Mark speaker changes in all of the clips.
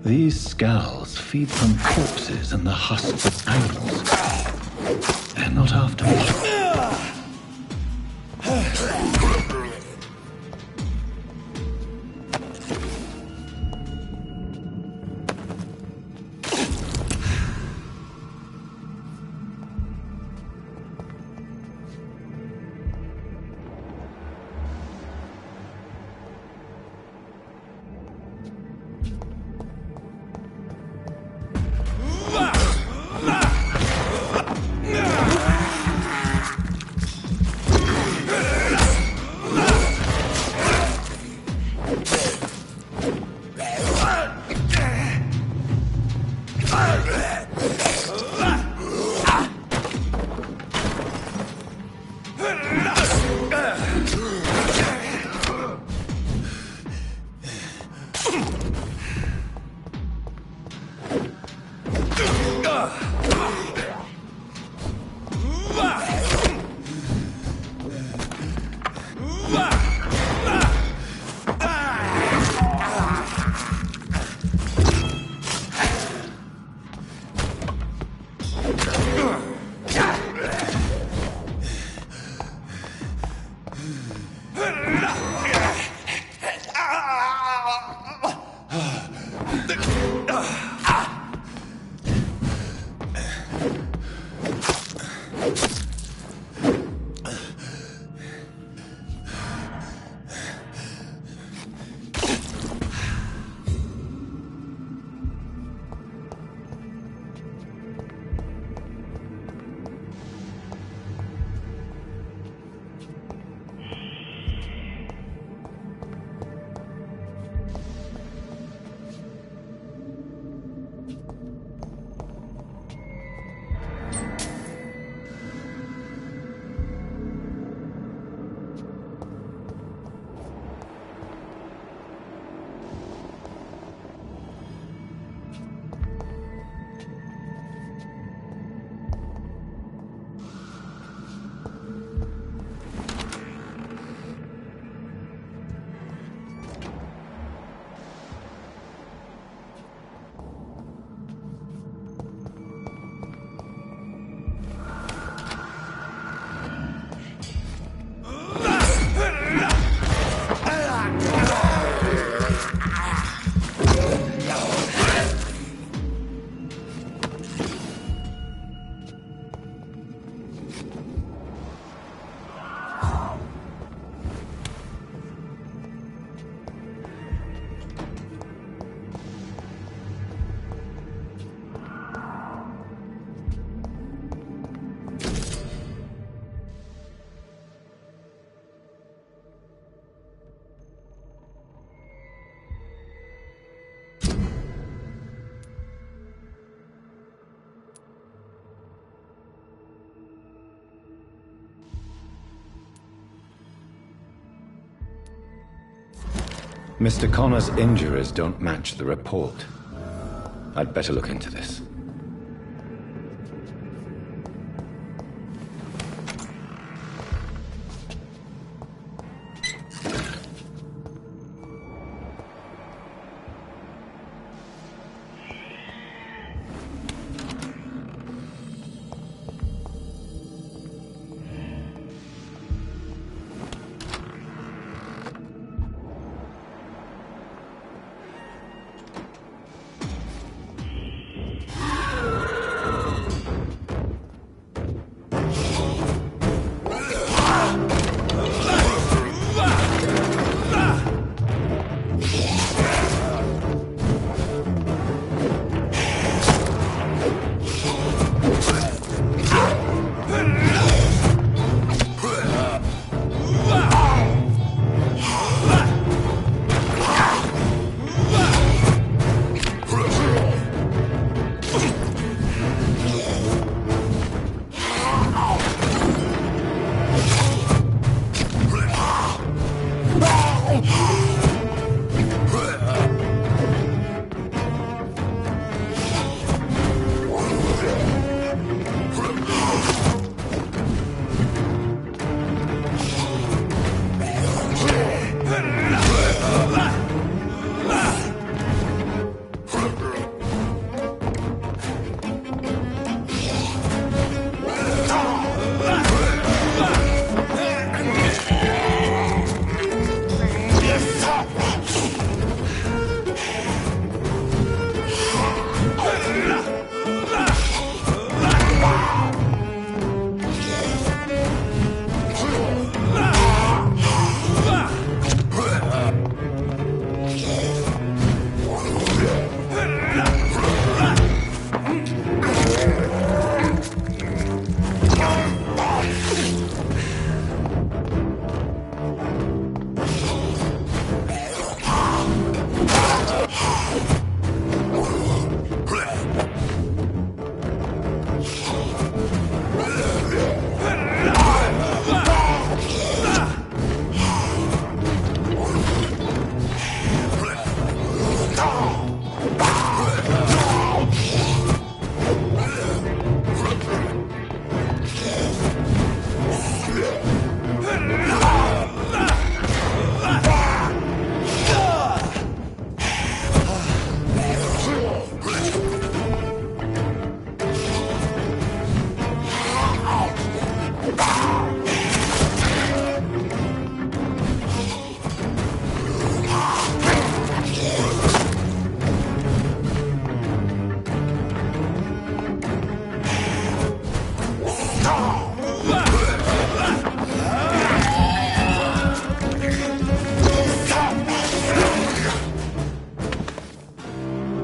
Speaker 1: These scowls feed from corpses and the husks of animals. They're not after me. Mr. Connor's injuries don't match the report. I'd better look into this.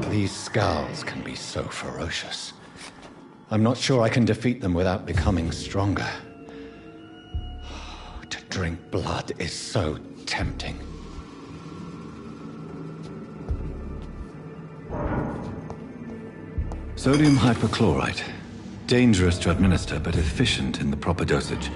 Speaker 1: These scowls can be so ferocious. I'm not sure I can defeat them without becoming stronger. To drink blood is so tempting. Sodium hypochlorite. Dangerous to administer, but efficient in the proper dosage.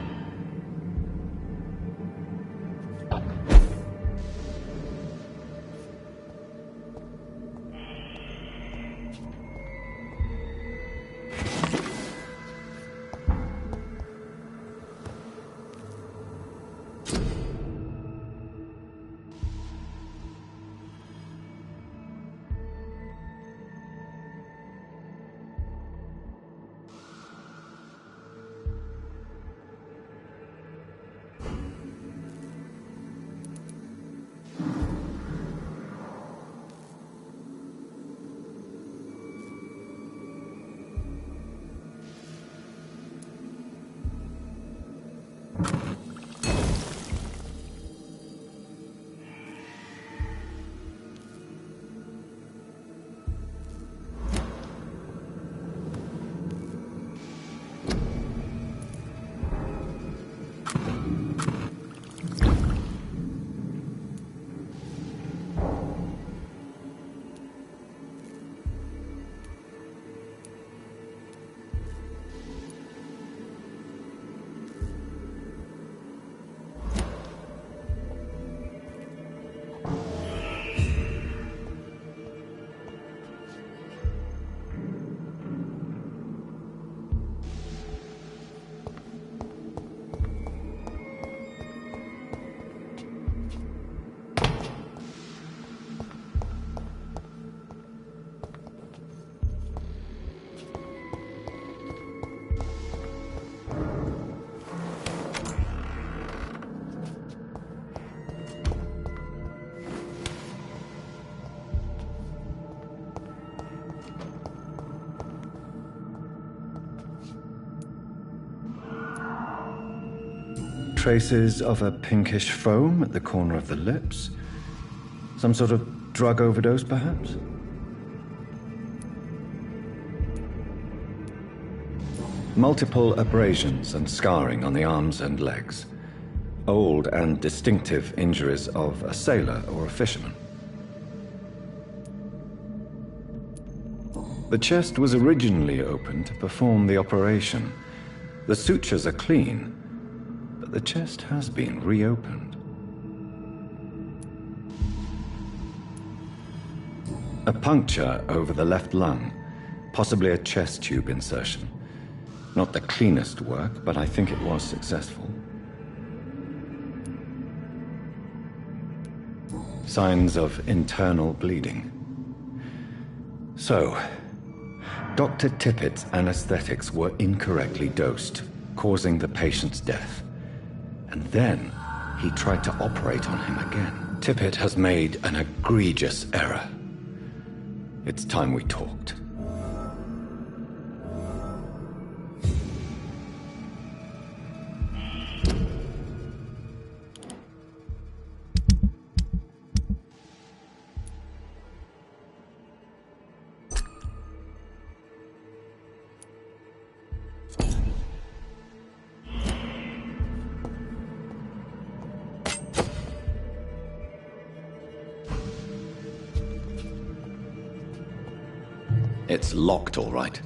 Speaker 1: Traces of a pinkish foam at the corner of the lips. Some sort of drug overdose, perhaps? Multiple abrasions and scarring on the arms and legs. Old and distinctive injuries of a sailor or a fisherman. The chest was originally opened to perform the operation. The sutures are clean, but the chest has been reopened. A puncture over the left lung, possibly a chest tube insertion. Not the cleanest work, but I think it was successful. Signs of internal bleeding. So, Dr. Tippett's anesthetics were incorrectly dosed, causing the patient's death. And then he tried to operate on him again. Tippett has made an egregious error. It's time we talked. It's locked, all right.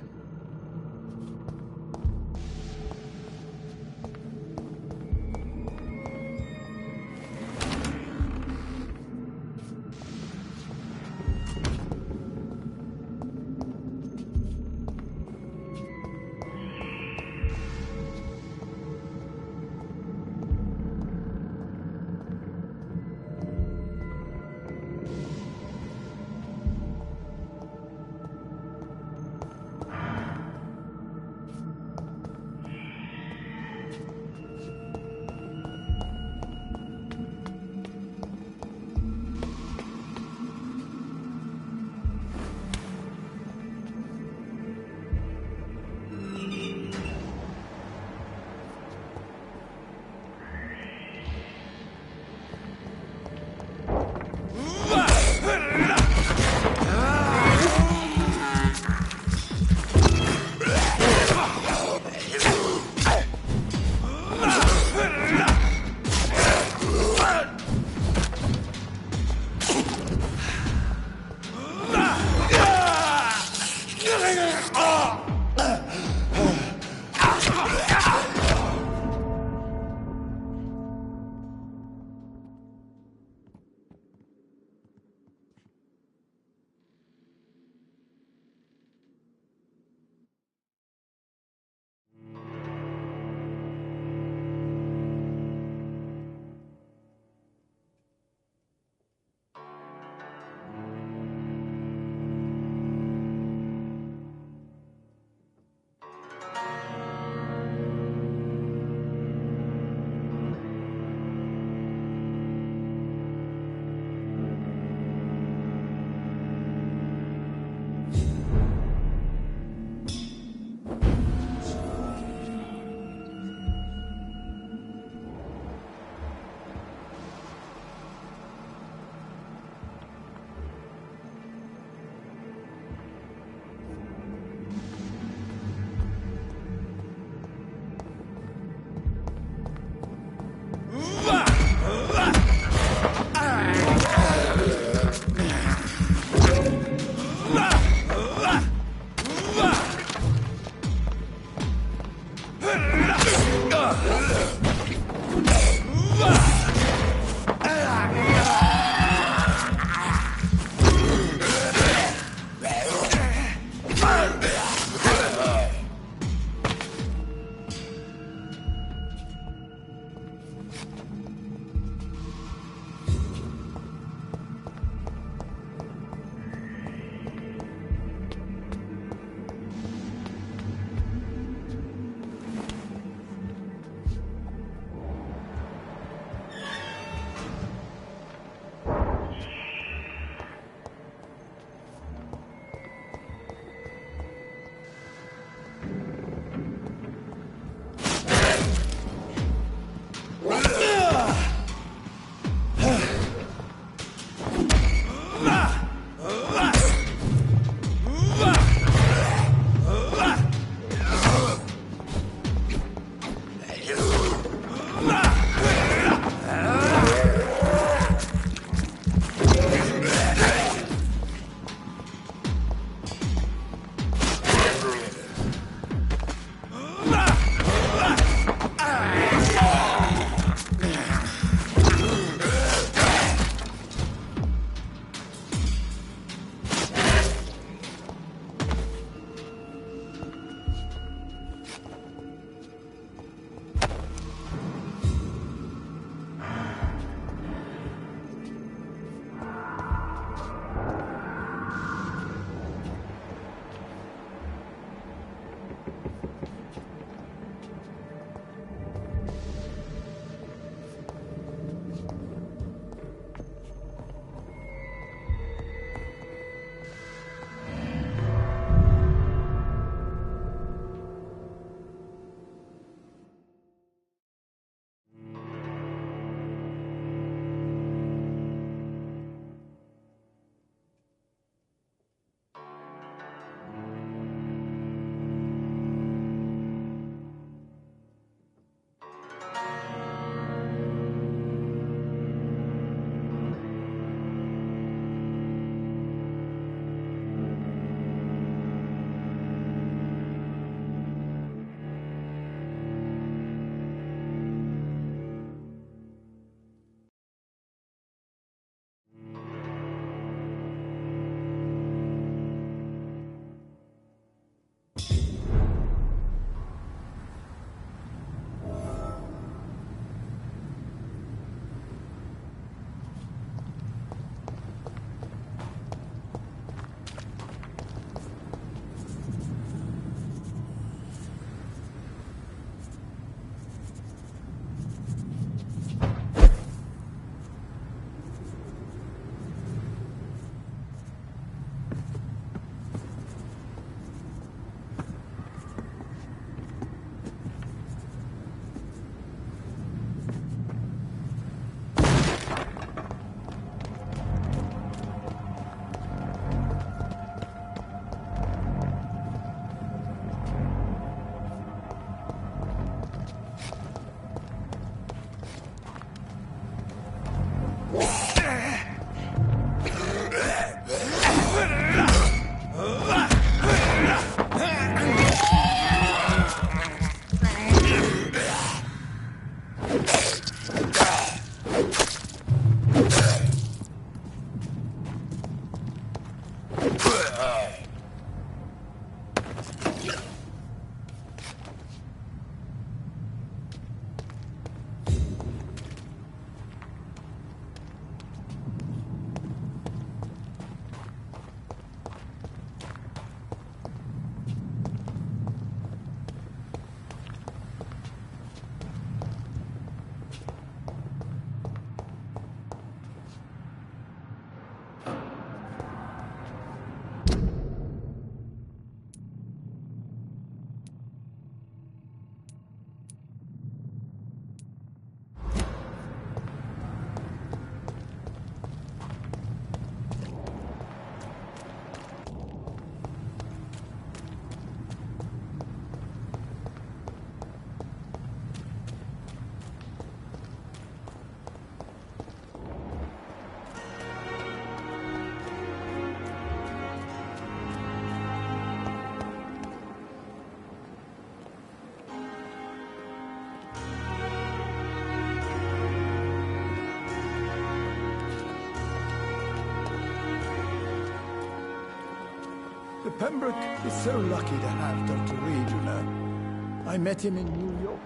Speaker 2: The Pembroke is so lucky to have Dr. Reed, you know. I met him in New York.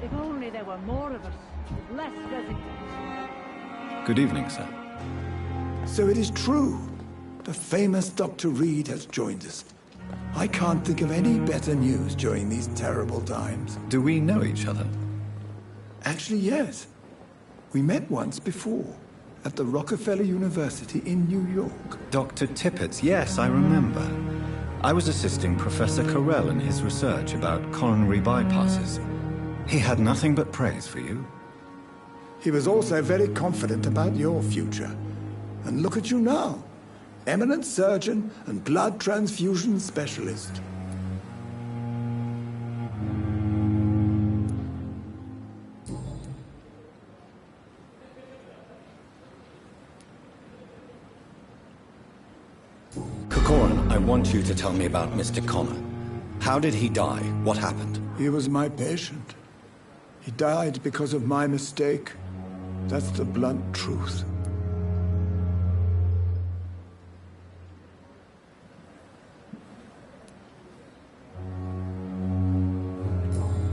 Speaker 3: If only there were more of us, with less residents.
Speaker 1: Good evening, sir.
Speaker 2: So it is true. The famous Dr. Reed has joined us. I can't think of any better news during these terrible times.
Speaker 1: Do we know each other?
Speaker 2: Actually, yes. We met once before, at the Rockefeller University in New York.
Speaker 1: Dr. Tippett, yes, I remember. I was assisting Professor Carell in his research about coronary bypasses. He had nothing but praise for you.
Speaker 2: He was also very confident about your future. And look at you now. Eminent surgeon and blood transfusion specialist.
Speaker 1: Corcoran, I want you to tell me about Mr. Connor. How did he die? What happened?
Speaker 2: He was my patient. He died because of my mistake. That's the blunt truth.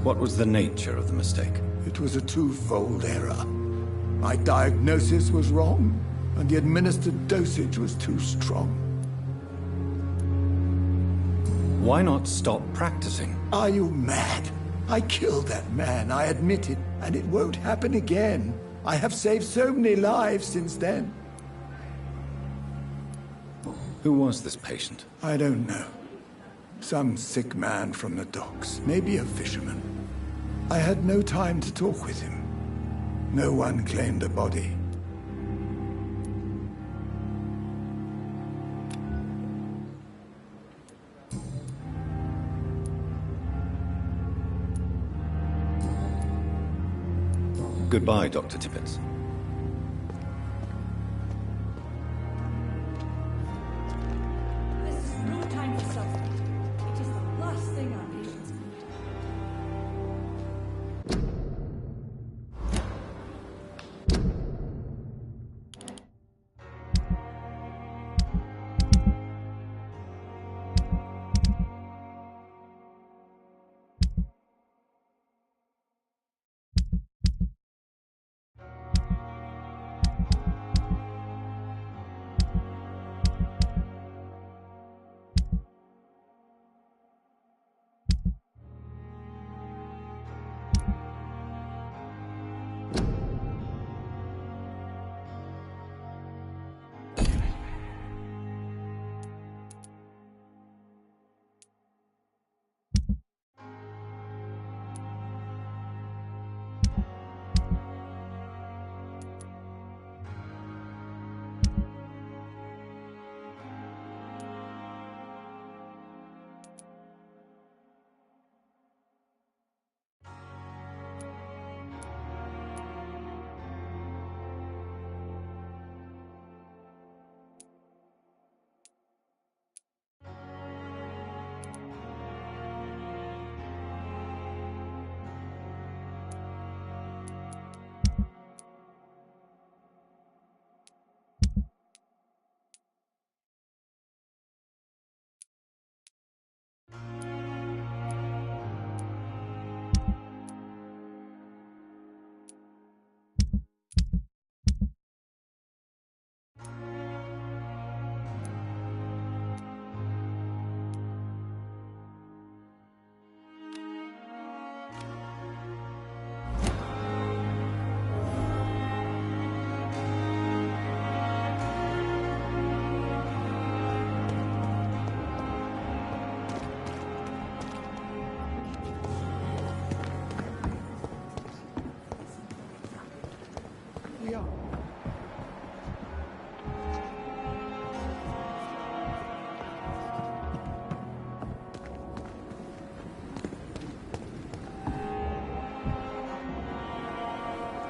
Speaker 1: What was the nature of the mistake?
Speaker 2: It was a twofold error. My diagnosis was wrong, and the administered dosage was too strong.
Speaker 1: Why not stop practicing?
Speaker 2: Are you mad? I killed that man, I admit it, and it won't happen again. I have saved so many lives since then.
Speaker 1: Who was this patient?
Speaker 2: I don't know. Some sick man from the docks, maybe a fisherman. I had no time to talk with him. No one claimed a body.
Speaker 1: Goodbye, Dr. Tippett.
Speaker 3: This is no time for subtlety. It is the last thing our patients need.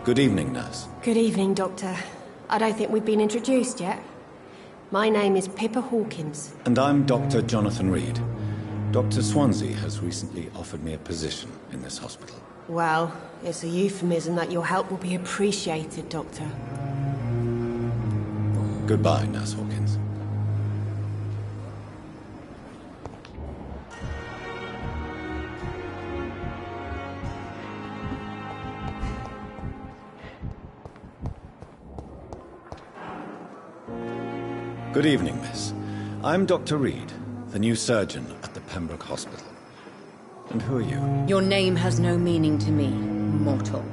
Speaker 1: Good evening, nurse.
Speaker 4: Good evening, Doctor. I don't think we've been introduced yet. My name is Pippa Hawkins.
Speaker 1: And I'm Dr. Jonathan Reed. Dr. Swansea has recently offered me a position in this hospital.
Speaker 4: Well, it's a euphemism that your help will be appreciated, Doctor.
Speaker 1: Goodbye, Nurse Hawkins. Good evening, miss. I'm Dr. Reed, the new surgeon at the Pembroke Hospital. And who are you?
Speaker 5: Your name has no meaning to me, mortal.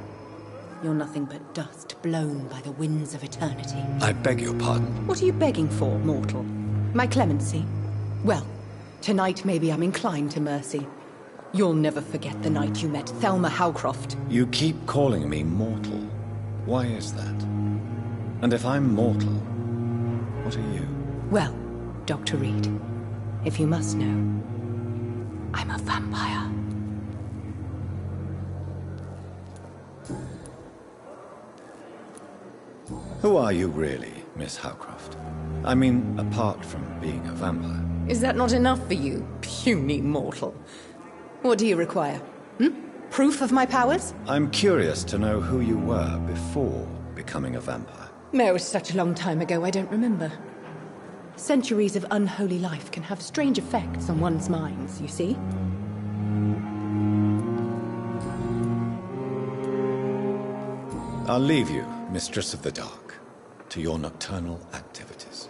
Speaker 5: You're nothing but dust blown by the winds of eternity.
Speaker 1: I beg your pardon.
Speaker 5: What are you begging for, mortal? My clemency? Well, tonight maybe I'm inclined to mercy. You'll never forget the night you met Thelma Howcroft.
Speaker 1: You keep calling me mortal. Why is that? And if I'm mortal, what are you?
Speaker 5: Well, Dr. Reed, if you must know, I'm a vampire.
Speaker 1: Who are you really, Miss Howcroft? I mean, apart from being a vampire.
Speaker 5: Is that not enough for you, puny mortal? What do you require? Proof of my powers?
Speaker 1: I'm curious to know who you were before becoming a vampire.
Speaker 5: It was such a long time ago, I don't remember. Centuries of unholy life can have strange effects on one's minds, you see?
Speaker 1: I'll leave you, Mistress of the Dark, to your nocturnal activities.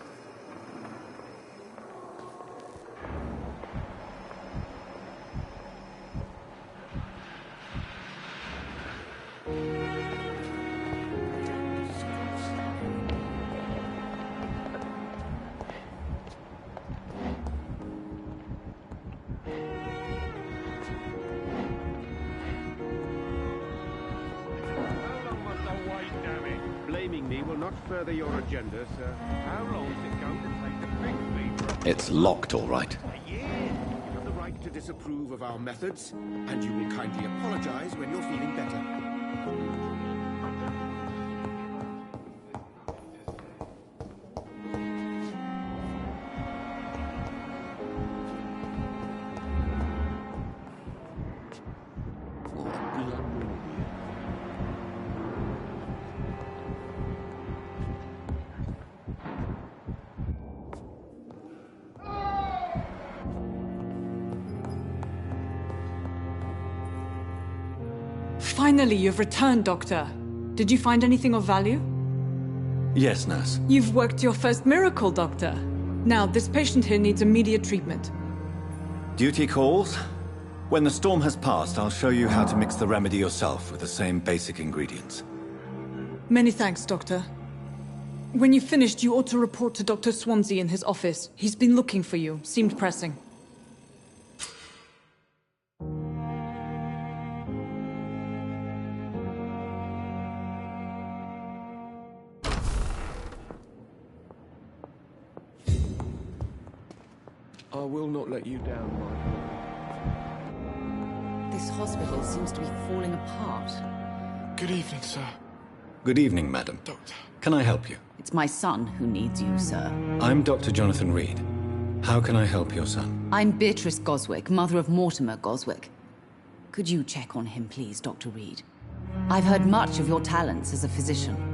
Speaker 6: Blaming me will not further your agenda, sir. How long is it going to take to fix me?
Speaker 1: It's locked, all right.
Speaker 6: A year. You have the right to disapprove of our methods, and you will kindly apologize when you're feeling better.
Speaker 7: Finally, you've returned, Doctor. Did you find anything of value?
Speaker 1: Yes, nurse.
Speaker 7: You've worked your first miracle, Doctor. Now, this patient here needs immediate treatment.
Speaker 1: Duty calls. When the storm has passed, I'll show you how to mix the remedy yourself with the same basic ingredients.
Speaker 7: Many thanks, Doctor. When you've finished, you ought to report to Dr. Swansea in his office. He's been looking for you. Seemed pressing.
Speaker 6: I will not let you down, Michael.
Speaker 5: This hospital seems to be falling apart.
Speaker 8: Good evening, sir.
Speaker 1: Good evening, madam.
Speaker 8: Doctor.
Speaker 1: Can I help you?
Speaker 5: It's my son who needs you, sir.
Speaker 1: I'm Dr. Jonathan Reed. How can I help your son?
Speaker 5: I'm Beatrice Goswick, mother of Mortimer Goswick. Could you check on him, please, Dr. Reed? I've heard much of your talents as a physician.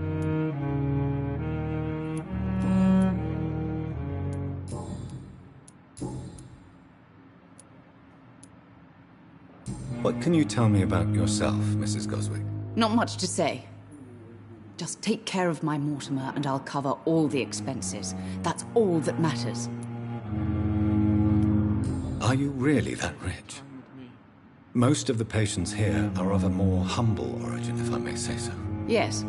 Speaker 1: What can you tell me about yourself, Mrs. Goswick?
Speaker 5: Not much to say. Just take care of my Mortimer and I'll cover all the expenses. That's all that matters.
Speaker 1: Are you really that rich? Most of the patients here are of a more humble origin, if I may say so.
Speaker 5: Yes,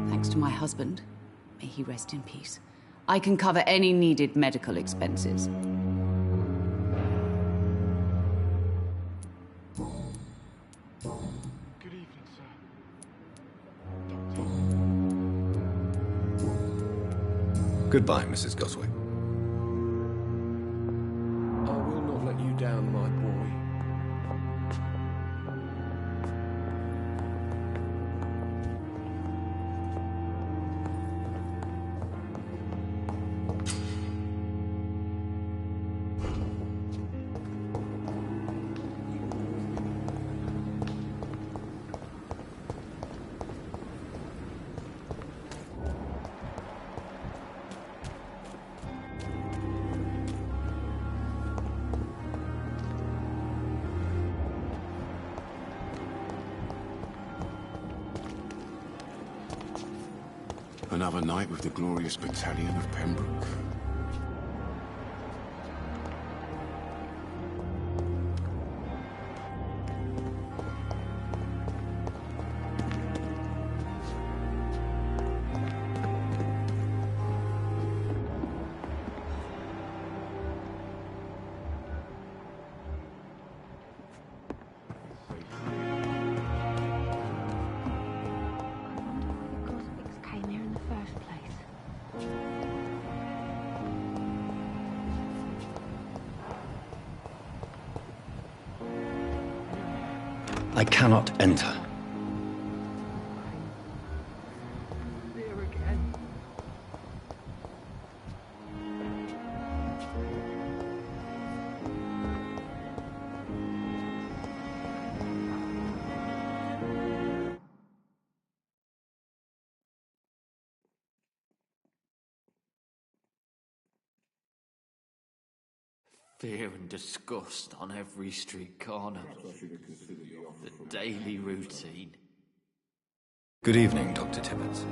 Speaker 5: thanks to my husband. May he rest in peace. I can cover any needed medical expenses.
Speaker 8: Good evening, sir.
Speaker 1: Goodbye, Mrs. Goswick.
Speaker 6: I will not let you down, my boy.
Speaker 9: Another night with the glorious battalion of Pembroke.
Speaker 1: I cannot enter.
Speaker 9: Fear and disgust on every street corner. The daily routine.
Speaker 1: Good evening, Dr. Tippett.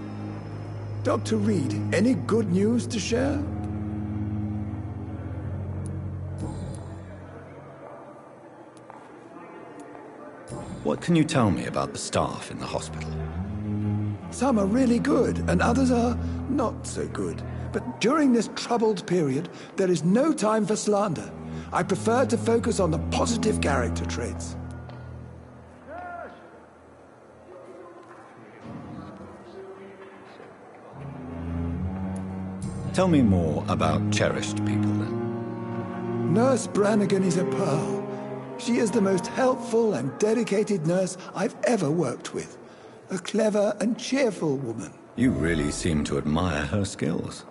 Speaker 2: Dr. Reed, any good news to share?
Speaker 1: What can you tell me about the staff in the hospital?
Speaker 2: Some are really good, and others are not so good. But during this troubled period, there is no time for slander. I prefer to focus on the positive character traits.
Speaker 1: Tell me more about cherished people, then.
Speaker 2: Nurse Brannigan is a pearl. She is the most helpful and dedicated nurse I've ever worked with. A clever and cheerful woman.
Speaker 1: You really seem to admire her skills.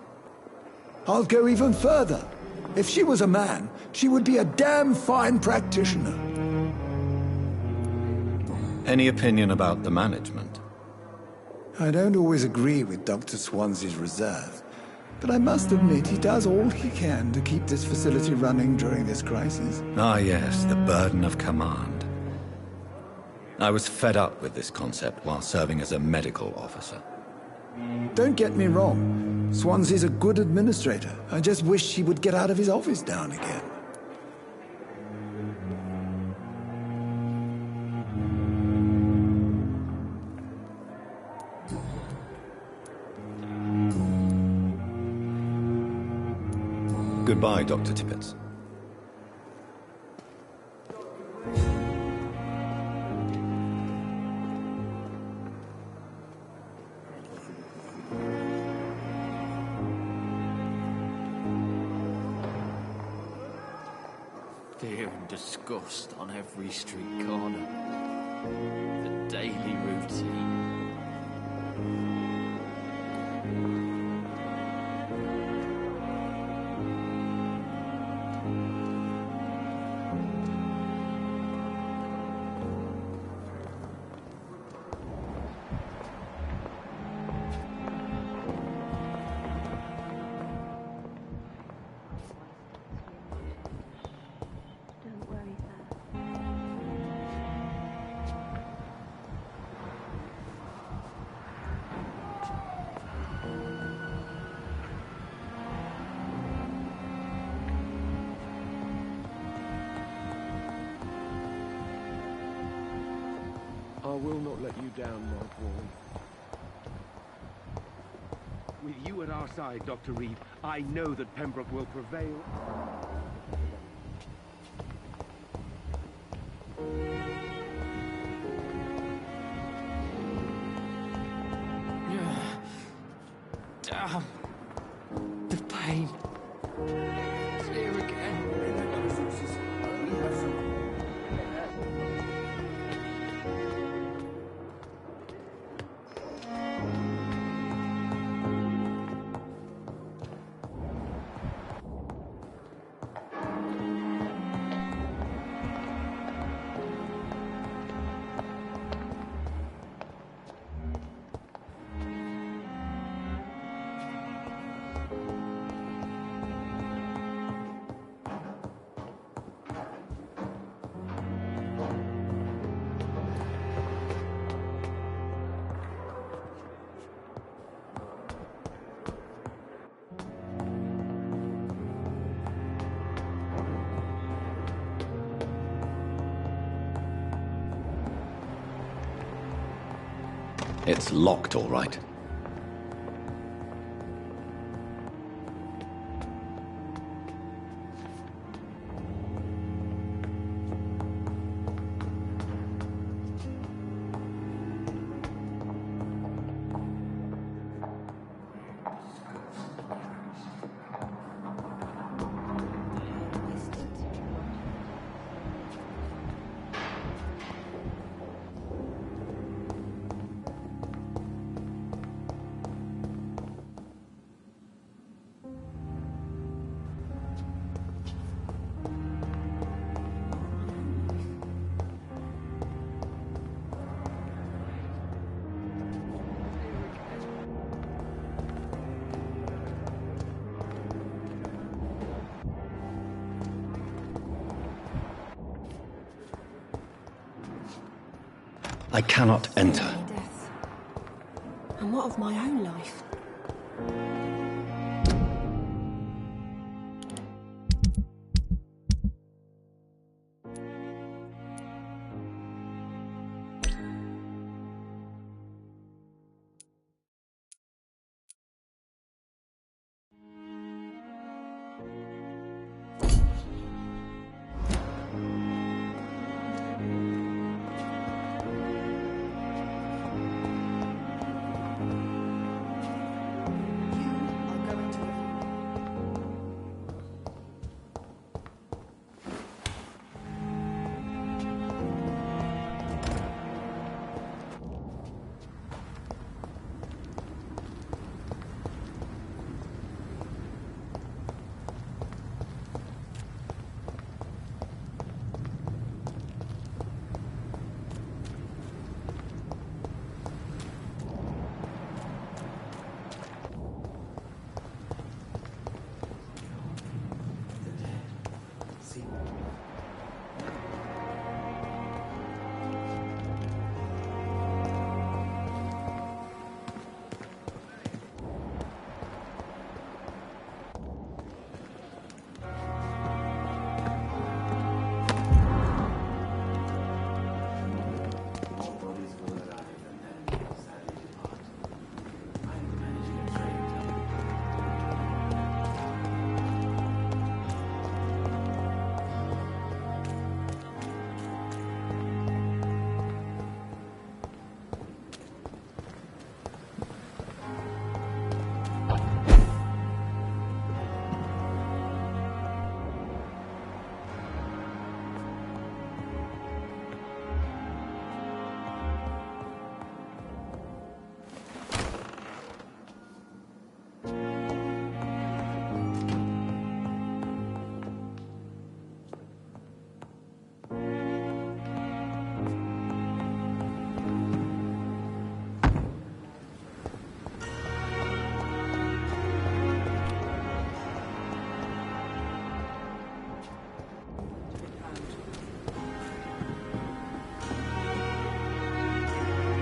Speaker 2: I'll go even further. If she was a man, she would be a damn fine practitioner.
Speaker 1: Any opinion about the management?
Speaker 2: I don't always agree with Dr. Swansea's reserve, but I must admit he does all he can to keep this facility running during this crisis.
Speaker 1: Ah, yes, the burden of command. I was fed up with this concept while serving as a medical officer.
Speaker 2: Don't get me wrong. Swansea's a good administrator. I just wish he would get out of his office now and again.
Speaker 1: Goodbye, Dr. Tippett.
Speaker 9: Fear and disgust on every street corner. The daily routine.
Speaker 6: I will not let you down, my boy. With you at our side, Dr. Reed, I know that Pembroke will prevail.
Speaker 9: Damn. The pain. It's here again.
Speaker 1: It's locked, all right. I cannot enter.
Speaker 4: Death. And what of my own life?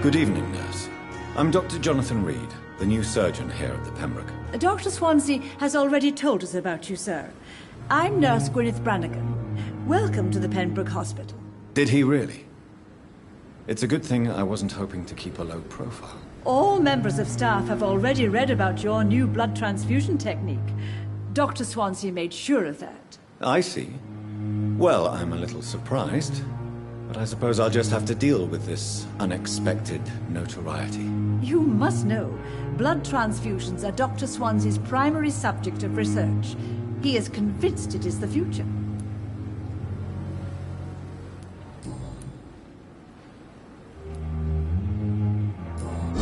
Speaker 1: Good evening, nurse. I'm Dr. Jonathan Reed, the new surgeon here at the Pembroke.
Speaker 3: Dr. Swansea has already told us about you, sir. I'm Nurse Gwyneth Brannigan. Welcome to the Pembroke Hospital.
Speaker 1: Did he really? It's a good thing I wasn't hoping to keep a low profile.
Speaker 3: All members of staff have already read about your new blood transfusion technique. Dr. Swansea made sure of that.
Speaker 1: I see. Well, I'm a little surprised, but I suppose I'll just have to deal with this unexpected notoriety.
Speaker 3: You must know, blood transfusions are Dr. Swansea's primary subject of research. He is convinced it is the future.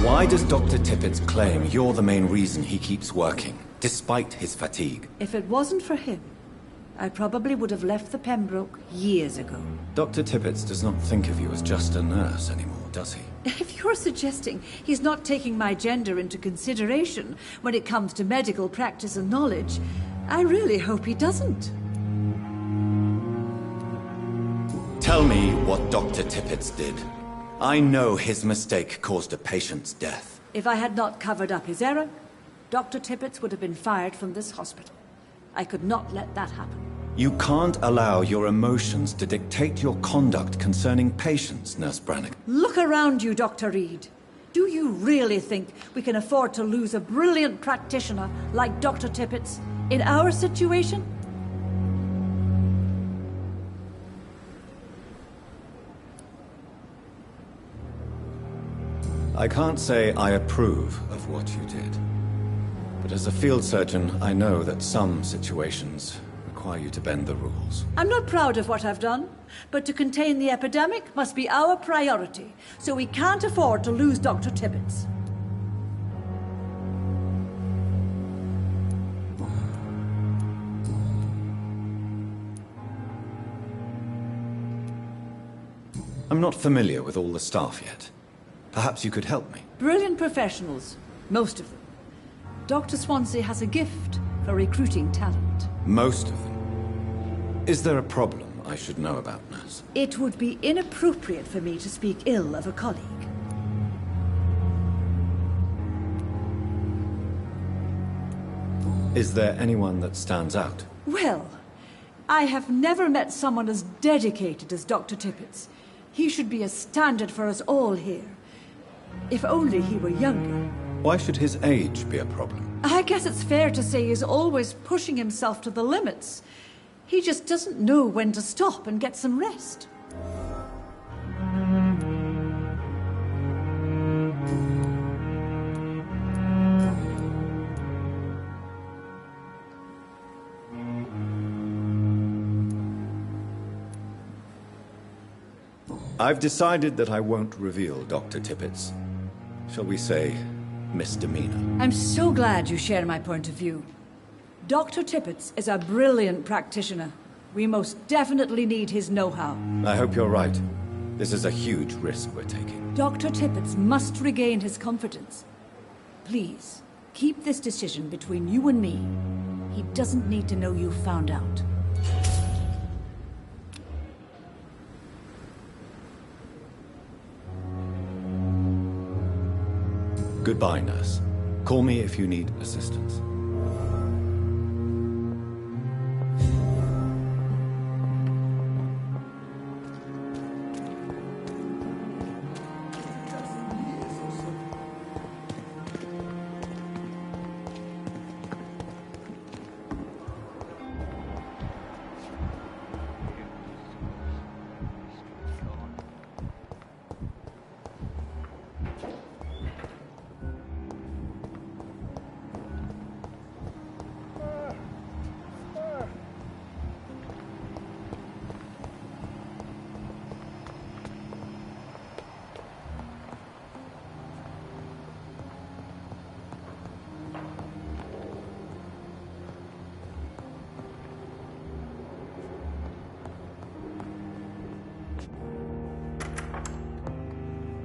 Speaker 1: Why does Dr. Tippett claim you're the main reason he keeps working, despite his fatigue?
Speaker 3: If it wasn't for him, I probably would have left the Pembroke years ago.
Speaker 1: Dr. Tippett does not think of you as just a nurse anymore, does he?
Speaker 3: If you're suggesting he's not taking my gender into consideration when it comes to medical practice and knowledge, I really hope he doesn't.
Speaker 1: Tell me what Dr. Tippett did. I know his mistake caused a patient's death.
Speaker 3: If I had not covered up his error, Dr. Tippett would have been fired from this hospital. I could not let that happen.
Speaker 1: You can't allow your emotions to dictate your conduct concerning patients, Nurse Brannigan.
Speaker 3: Look around you, Dr. Reed. Do you really think we can afford to lose a brilliant practitioner like Dr. Tippett in our situation?
Speaker 1: I can't say I approve of what you did. But as a field surgeon, I know that some situations require you to bend the rules.
Speaker 3: I'm not proud of what I've done, but to contain the epidemic must be our priority, so we can't afford to lose Dr. Tippett.
Speaker 1: I'm not familiar with all the staff yet. Perhaps you could help me.
Speaker 3: Brilliant professionals, most of them. Dr. Swansea has a gift for recruiting talent.
Speaker 1: Most of them. Is there a problem? I should know about, nurse?
Speaker 3: It would be inappropriate for me to speak ill of a colleague.
Speaker 1: Is there anyone that stands out?
Speaker 3: Well, I have never met someone as dedicated as Dr. Tippett's. He should be a standard for us all here. If only he were younger.
Speaker 1: Why should his age be a problem?
Speaker 3: I guess it's fair to say he's always pushing himself to the limits. He just doesn't know when to stop and get some rest.
Speaker 1: I've decided that I won't reveal Dr. Tippett's, shall we say, misdemeanor.
Speaker 3: I'm so glad you share my point of view. Dr. Tippett's is a brilliant practitioner. We most definitely need his know-how.
Speaker 1: I hope you're right. This is a huge risk we're taking.
Speaker 3: Dr. Tippett's must regain his confidence. Please, keep this decision between you and me. He doesn't need to know you found out.
Speaker 1: Goodbye, nurse. Call me if you need assistance.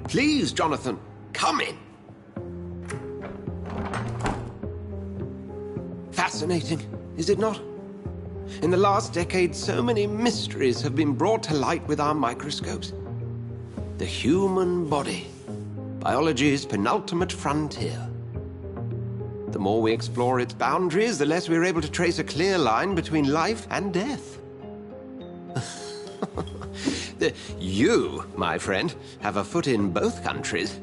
Speaker 10: Please, Jonathan, come in. Fascinating, is it not? In the last decade, so many mysteries have been brought to light with our microscopes. The human body, biology's penultimate frontier. The more we explore its boundaries, the less we're able to trace a clear line between life and death. You, my friend, have a foot in both countries.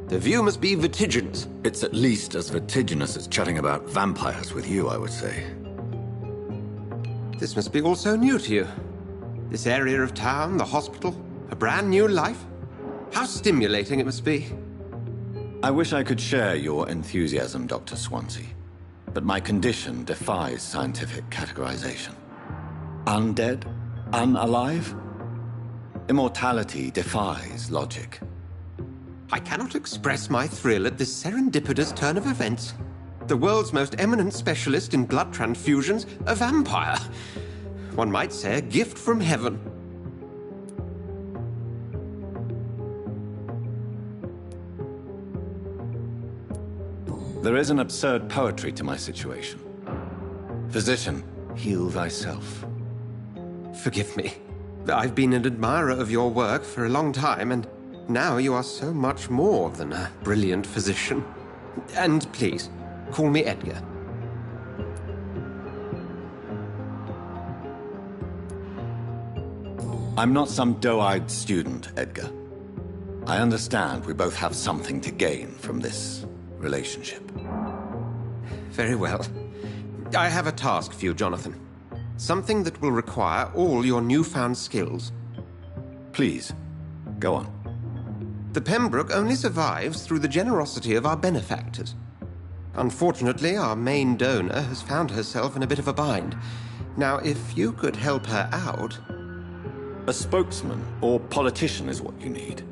Speaker 10: The view must be vertiginous.
Speaker 1: It's at least as vertiginous as chatting about vampires with you, I would say.
Speaker 10: This must be all so new to you. This area of town, the hospital, a brand new life. How stimulating it must be.
Speaker 1: I wish I could share your enthusiasm, Dr. Swansea, but my condition defies scientific categorization. Undead? Unalive? Immortality defies logic.
Speaker 10: I cannot express my thrill at this serendipitous turn of events. The world's most eminent specialist in blood transfusions, a vampire. One might say a gift from heaven.
Speaker 1: There is an absurd poetry to my situation. Physician, heal thyself.
Speaker 10: Forgive me. I've been an admirer of your work for a long time, and now you are so much more than a brilliant physician. And please, call me Edgar.
Speaker 1: I'm not some doe-eyed student, Edgar. I understand we both have something to gain from this relationship.
Speaker 10: Very well. I have a task for you, Jonathan. Something that will require all your newfound skills.
Speaker 1: Please, go on.
Speaker 10: The Pembroke only survives through the generosity of our benefactors. Unfortunately, our main donor has found herself in a bit of a bind. Now, if you could help her out...
Speaker 1: A spokesman or politician is what you need.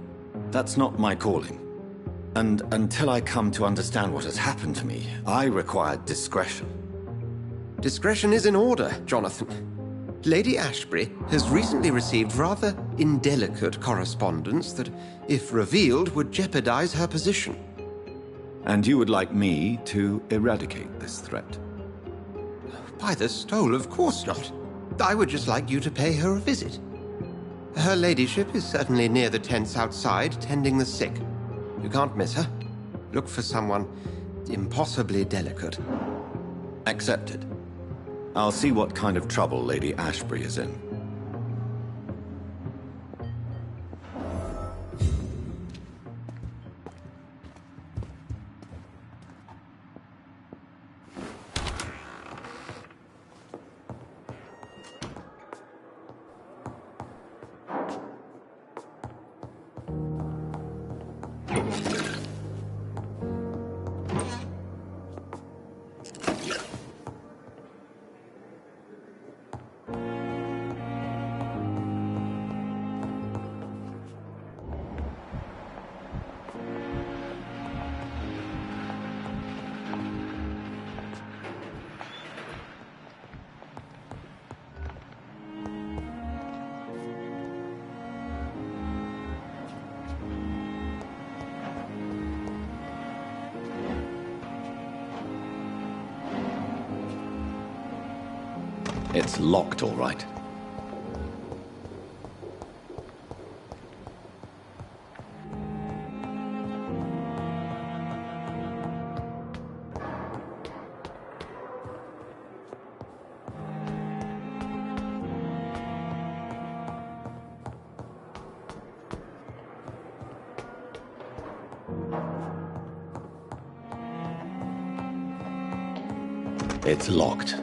Speaker 1: That's not my calling. And until I come to understand what has happened to me, I require discretion.
Speaker 10: Discretion is in order, Jonathan. Lady Ashbury has recently received rather indelicate correspondence that, if revealed, would jeopardize her position.
Speaker 1: And you would like me to eradicate this threat?
Speaker 10: By the stole, of course not. I would just like you to pay her a visit. Her ladyship is certainly near the tents outside, tending the sick. You can't miss her. Look for someone impossibly delicate.
Speaker 1: Accepted. I'll see what kind of trouble Lady Ashbury is in. It's locked, all right. It's locked.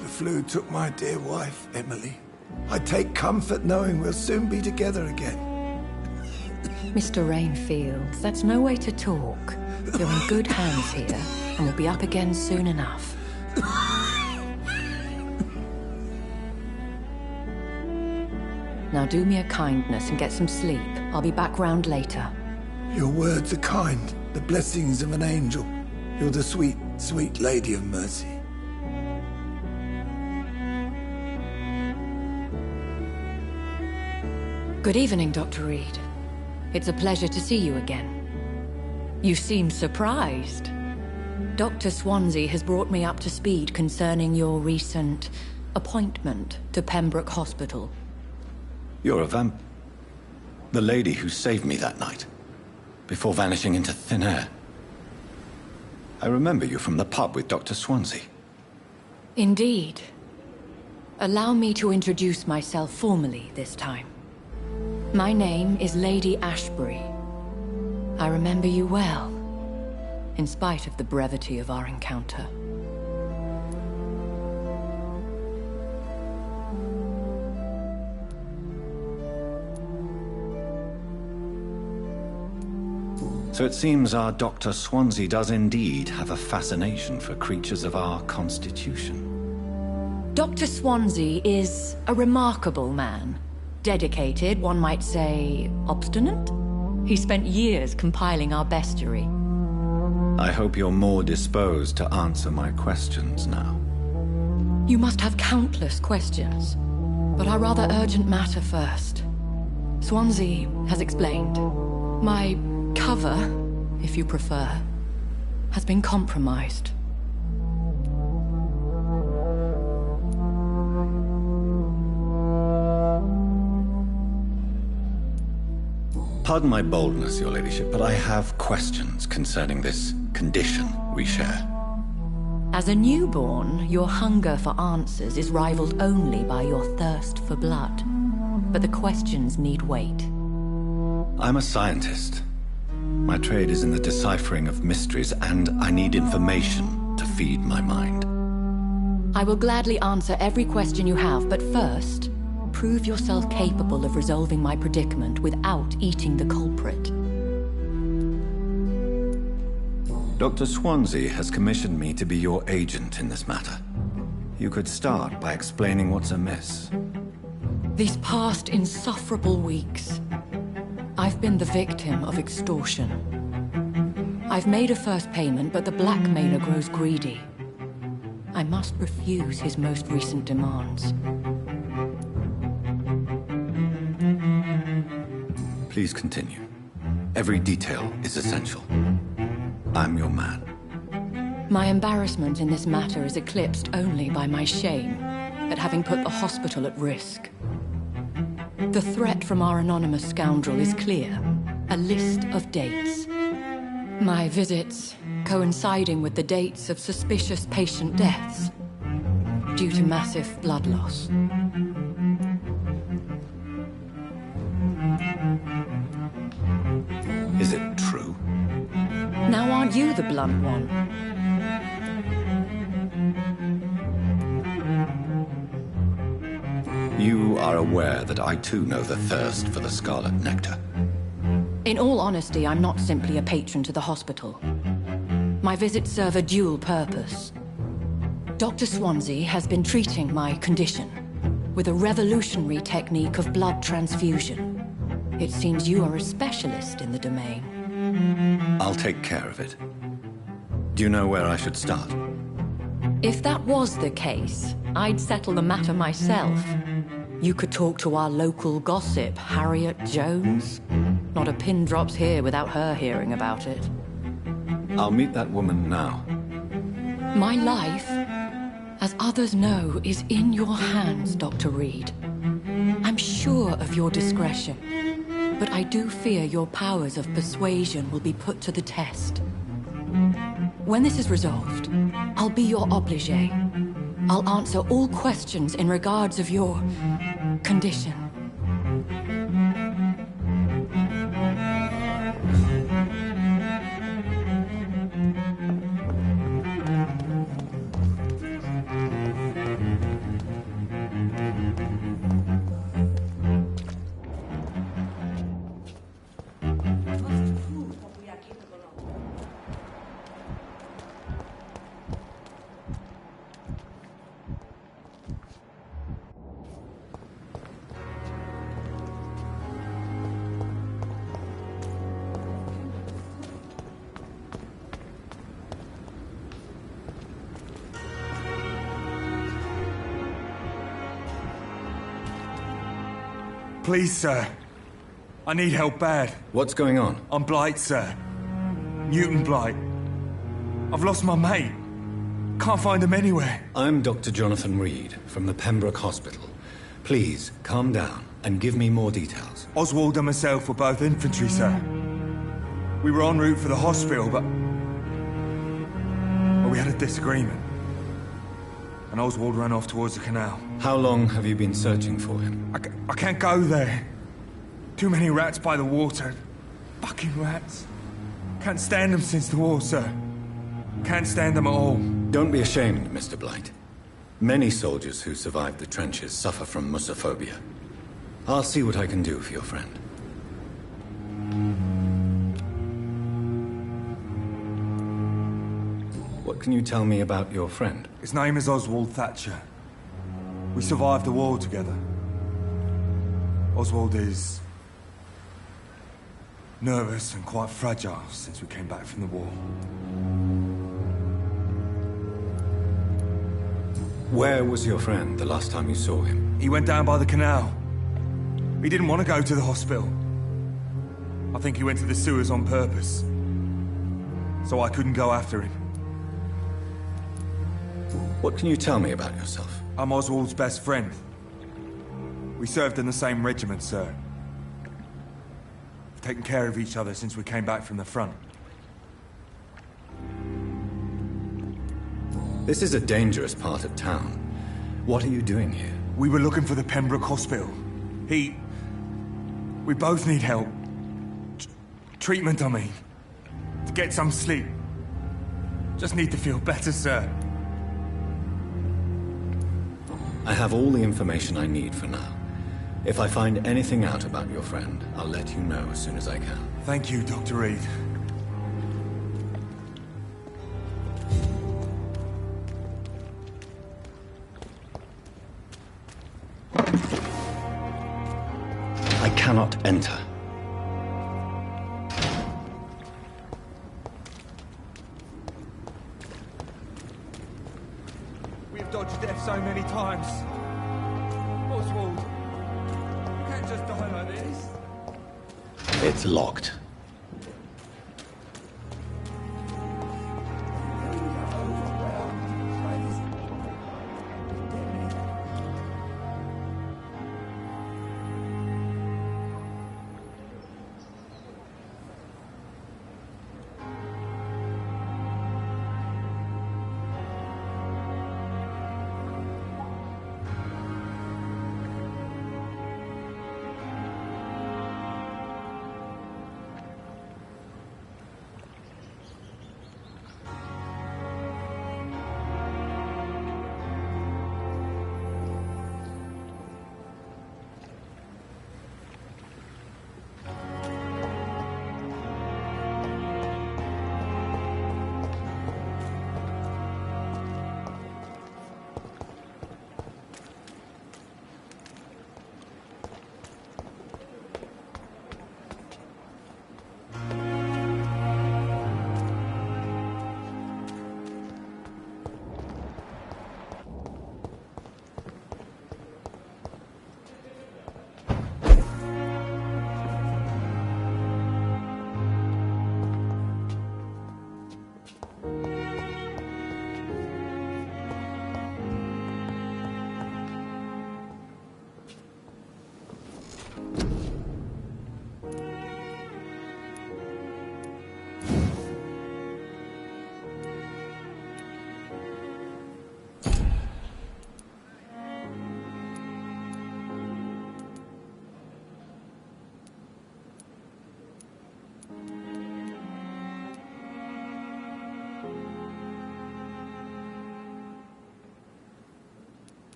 Speaker 2: The flu took my dear wife, Emily. I take comfort knowing we'll soon be together again.
Speaker 11: Mr. Rainfield, that's no way to talk. You're in good hands here, and we'll be up again soon enough. Now do me a kindness and get some sleep. I'll be back round later.
Speaker 2: Your words are kind, the blessings of an angel. You're the sweet, sweet Lady of Mercy.
Speaker 11: Good evening, Dr. Reed. It's a pleasure to see you again. You seem surprised. Dr. Swansea has brought me up to speed concerning your recent appointment to Pembroke Hospital.
Speaker 1: You're a the lady who saved me that night, before vanishing into thin air. I remember you from the pub with Dr. Swansea.
Speaker 11: Indeed. Allow me to introduce myself formally this time. My name is Lady Ashbury. I remember you well, in spite of the brevity of our encounter.
Speaker 1: So it seems our Dr. Swansea does indeed have a fascination for creatures of our constitution.
Speaker 11: Dr. Swansea is a remarkable man. Dedicated, one might say, obstinate? He spent years compiling our bestiary.
Speaker 1: I hope you're more disposed to answer my questions now.
Speaker 11: You must have countless questions, but our rather urgent matter first. Swansea has explained. My cover, if you prefer, has been compromised.
Speaker 1: Pardon my boldness, Your Ladyship, but I have questions concerning this condition we share.
Speaker 11: As a newborn, your hunger for answers is rivaled only by your thirst for blood. But the questions need wait.
Speaker 1: I'm a scientist. My trade is in the deciphering of mysteries, and I need information to feed my mind.
Speaker 11: I will gladly answer every question you have, but first, prove yourself capable of resolving my predicament without eating the culprit.
Speaker 1: Dr. Swansea has commissioned me to be your agent in this matter. You could start by explaining what's amiss.
Speaker 11: These past insufferable weeks, I've been the victim of extortion. I've made a first payment, but the blackmailer grows greedy. I must refuse his most recent demands.
Speaker 1: Please continue. Every detail is essential. I'm your man.
Speaker 11: My embarrassment in this matter is eclipsed only by my shame at having put the hospital at risk. The threat from our anonymous scoundrel is clear. A list of dates. My visits coinciding with the dates of suspicious patient deaths due to massive blood loss.
Speaker 1: Is it true?
Speaker 11: Now aren't you the blunt one?
Speaker 1: You are aware that I too know the thirst for the scarlet nectar.
Speaker 11: In all honesty, I'm not simply a patron to the hospital. My visits serve a dual purpose. Dr. Swansea has been treating my condition with a revolutionary technique of blood transfusion. It seems you are a specialist in the domain.
Speaker 1: I'll take care of it. Do you know where I should start?
Speaker 11: If that was the case, I'd settle the matter myself. You could talk to our local gossip, Harriet Jones. Not a pin drops here without her hearing about it.
Speaker 1: I'll meet that woman now.
Speaker 11: My life, as others know, is in your hands, Dr. Reed. I'm sure of your discretion, but I do fear your powers of persuasion will be put to the test. When this is resolved, I'll be your obligé. I'll answer all questions in regards of your condition.
Speaker 12: Please, sir. I need help bad.
Speaker 1: What's going on?
Speaker 12: I'm Blight, sir. Newton Blight. I've lost my mate. Can't find him anywhere.
Speaker 1: I'm Dr. Jonathan Reed from the Pembroke Hospital. Please, calm down and give me more details.
Speaker 12: Oswald and myself were both infantry, sir. We were en route for the hospital, but we had a disagreement. and Oswald ran off towards the canal.
Speaker 1: How long have you been searching for him?
Speaker 12: I can't go there. Too many rats by the water. Fucking rats. Can't stand them since the war, sir. Can't stand them at all.
Speaker 1: Don't be ashamed, Mr. Blight. Many soldiers who survived the trenches suffer from musophobia. I'll see what I can do for your friend. What can you tell me about your friend?
Speaker 12: His name is Oswald Thatcher. We survived the war together. Oswald is nervous and quite fragile since we came back from the war.
Speaker 1: Where was your friend the last time you saw him?
Speaker 12: He went down by the canal. He didn't want to go to the hospital. I think he went to the sewers on purpose. So I couldn't go after him.
Speaker 1: What can you tell me about yourself?
Speaker 12: I'm Oswald's best friend. We served in the same regiment, sir. We've taken care of each other since we came back from the front.
Speaker 1: This is a dangerous part of town. What are you doing here?
Speaker 12: We were looking for the Pembroke Hospital. We both need help. Treatment, I mean. To get some sleep. Just need to feel better, sir.
Speaker 1: I have all the information I need for now. If I find anything out about your friend, I'll let you know as soon as I can.
Speaker 12: Thank you, Dr. Reed.
Speaker 1: I cannot enter.
Speaker 12: We've dodged death so many times. Oswald, you can't just die like this.
Speaker 1: It's locked.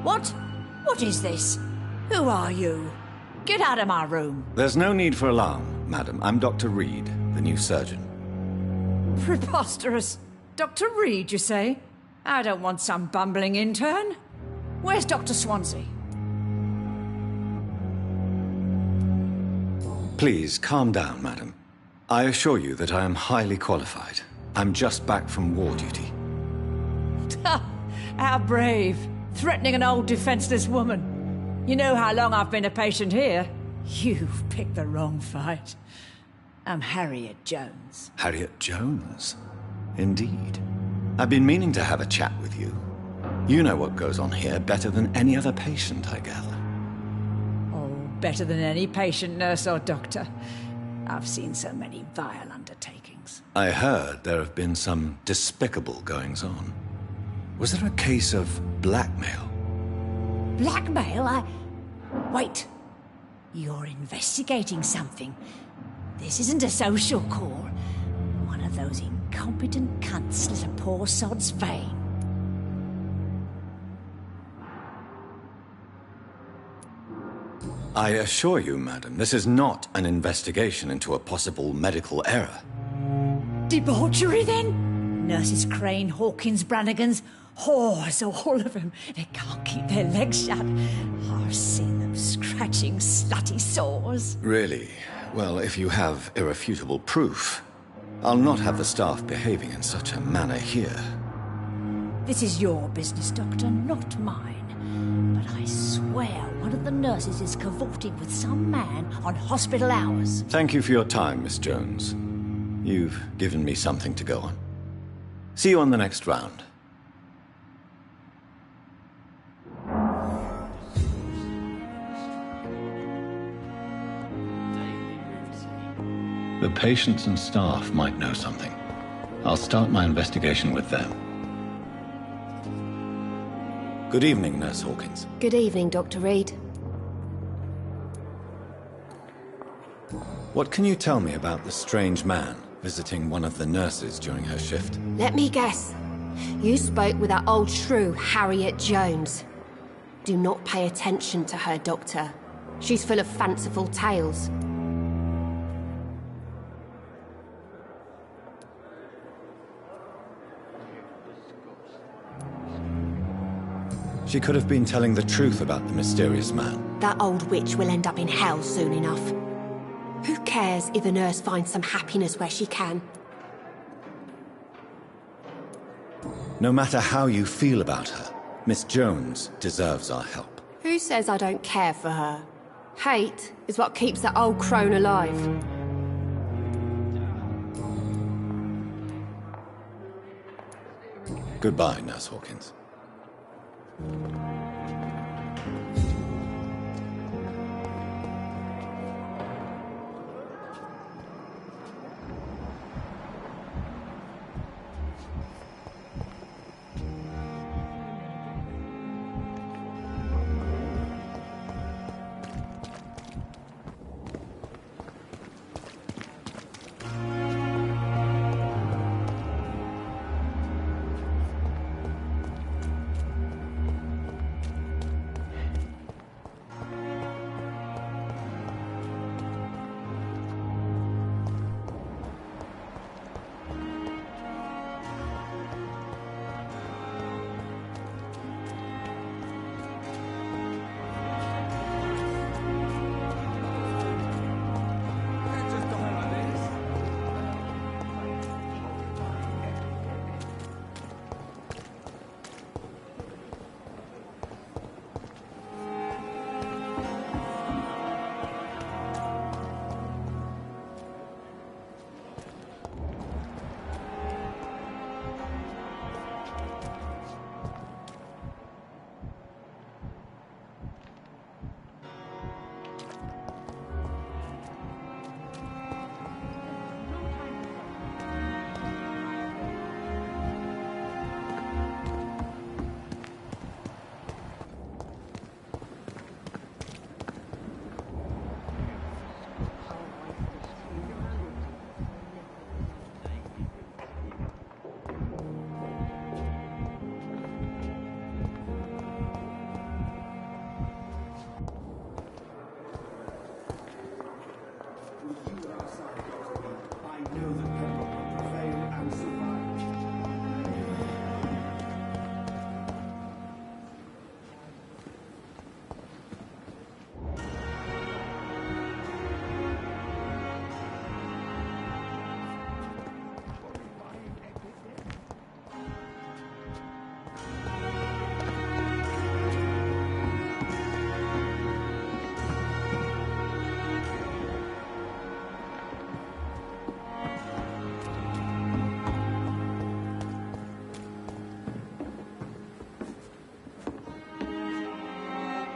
Speaker 3: What? What is this? Who are you? Get out of my room.
Speaker 1: There's no need for alarm, madam. I'm Dr. Reed, the new surgeon.
Speaker 3: Preposterous. Dr. Reed, you say? I don't want some bumbling intern. Where's Dr. Swansea?
Speaker 1: Please, calm down, madam. I assure you that I am highly qualified. I'm just back from war duty.
Speaker 3: How brave. Threatening an old defenseless woman. You know how long I've been a patient here? You've picked the wrong fight. I'm Harriet Jones.
Speaker 1: Harriet Jones? Indeed. I've been meaning to have a chat with you. You know what goes on here better than any other patient, I gather.
Speaker 3: Oh, better than any patient, nurse or doctor. I've seen so many vile undertakings.
Speaker 1: I heard there have been some despicable goings-on. Was there a case of blackmail?
Speaker 3: Blackmail? Wait. You're investigating something. This isn't a social call. One of those incompetent cunts slit a poor sod's vein.
Speaker 1: I assure you, madam, this is not an investigation into a possible medical error.
Speaker 3: Debauchery, then? Nurses Crane, Hawkins, Brannigans, whores, all of them. They can't keep their legs shut. I've seen them scratching slutty sores.
Speaker 1: Really? Well, if you have irrefutable proof, I'll not have the staff behaving in such a manner here.
Speaker 3: This is your business, Doctor, not mine. But I swear one of the nurses is cavorting with some man on hospital hours.
Speaker 1: Thank you for your time, Miss Jones. You've given me something to go on. See you on the next round. The patients and staff might know something. I'll start my investigation with them. Good evening, Nurse Hawkins.
Speaker 4: Good evening, Dr. Reed.
Speaker 1: What can you tell me about the strange man visiting one of the nurses during her shift?
Speaker 4: Let me guess. You spoke with that old shrew, Harriet Jones. Do not pay attention to her, Doctor. She's full of fanciful tales.
Speaker 1: She could have been telling the truth about the mysterious man.
Speaker 4: That old witch will end up in hell soon enough. Who cares if a nurse finds some happiness where she can?
Speaker 1: No matter how you feel about her, Miss Jones deserves our help.
Speaker 4: Who says I don't care for her? Hate is what keeps that old crone alive.
Speaker 1: Goodbye, Nurse Hawkins.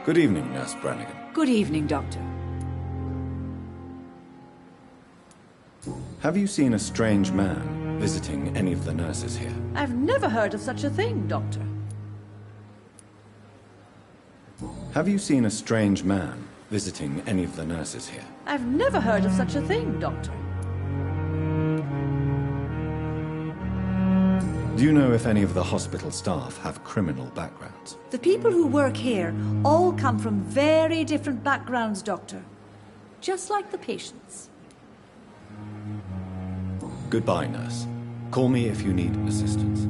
Speaker 1: Good evening, Nurse Brannigan.
Speaker 3: Good evening, Doctor.
Speaker 1: Have you seen a strange man visiting any of the nurses here?
Speaker 3: I've never heard of such a thing, Doctor.
Speaker 1: Have you seen a strange man visiting any of the nurses here?
Speaker 3: I've never heard of such a thing, Doctor.
Speaker 1: Do you know if any of the hospital staff have criminal backgrounds?
Speaker 3: The people who work here all come from very different backgrounds, Doctor. Just like the patients.
Speaker 1: Goodbye, nurse. Call me if you need assistance.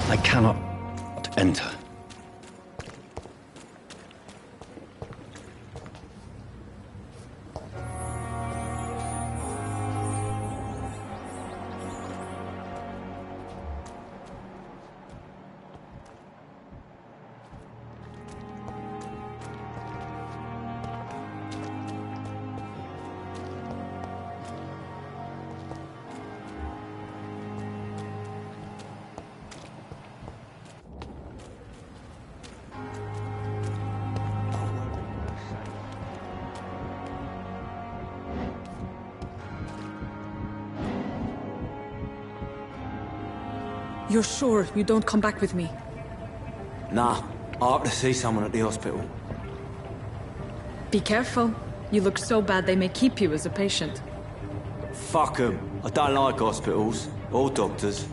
Speaker 1: I cannot enter.
Speaker 7: You're sure you don't come back with me?
Speaker 13: Nah, I have to see someone at the hospital.
Speaker 7: Be careful. You look so bad they may keep you as a patient.
Speaker 13: Fuck 'em. I don't like hospitals, or doctors.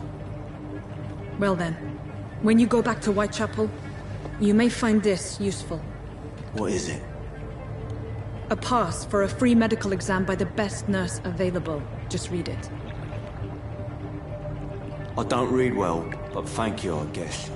Speaker 7: Well then, when you go back to Whitechapel, you may find this useful.
Speaker 13: What is it?
Speaker 7: A pass for a free medical exam by the best nurse available. Just read it.
Speaker 13: I don't read well, but thank you, I guess.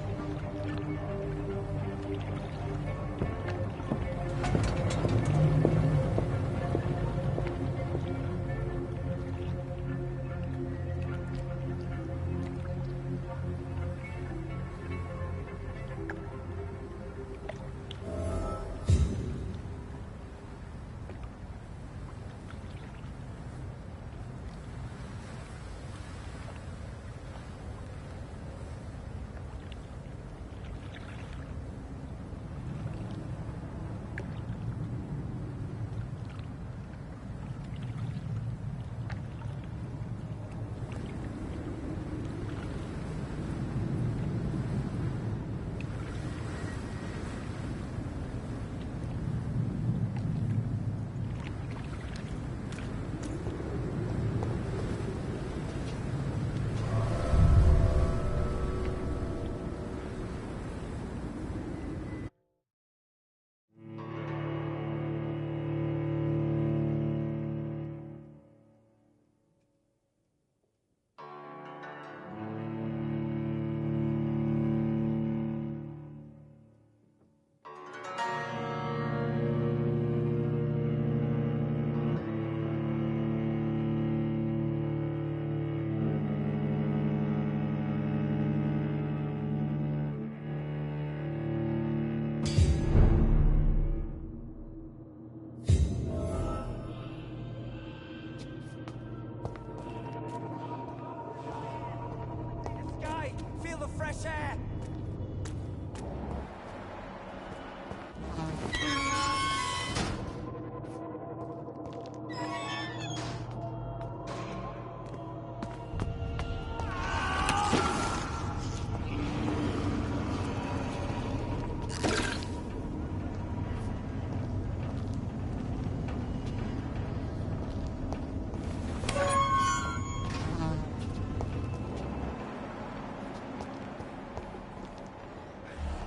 Speaker 14: fresh air!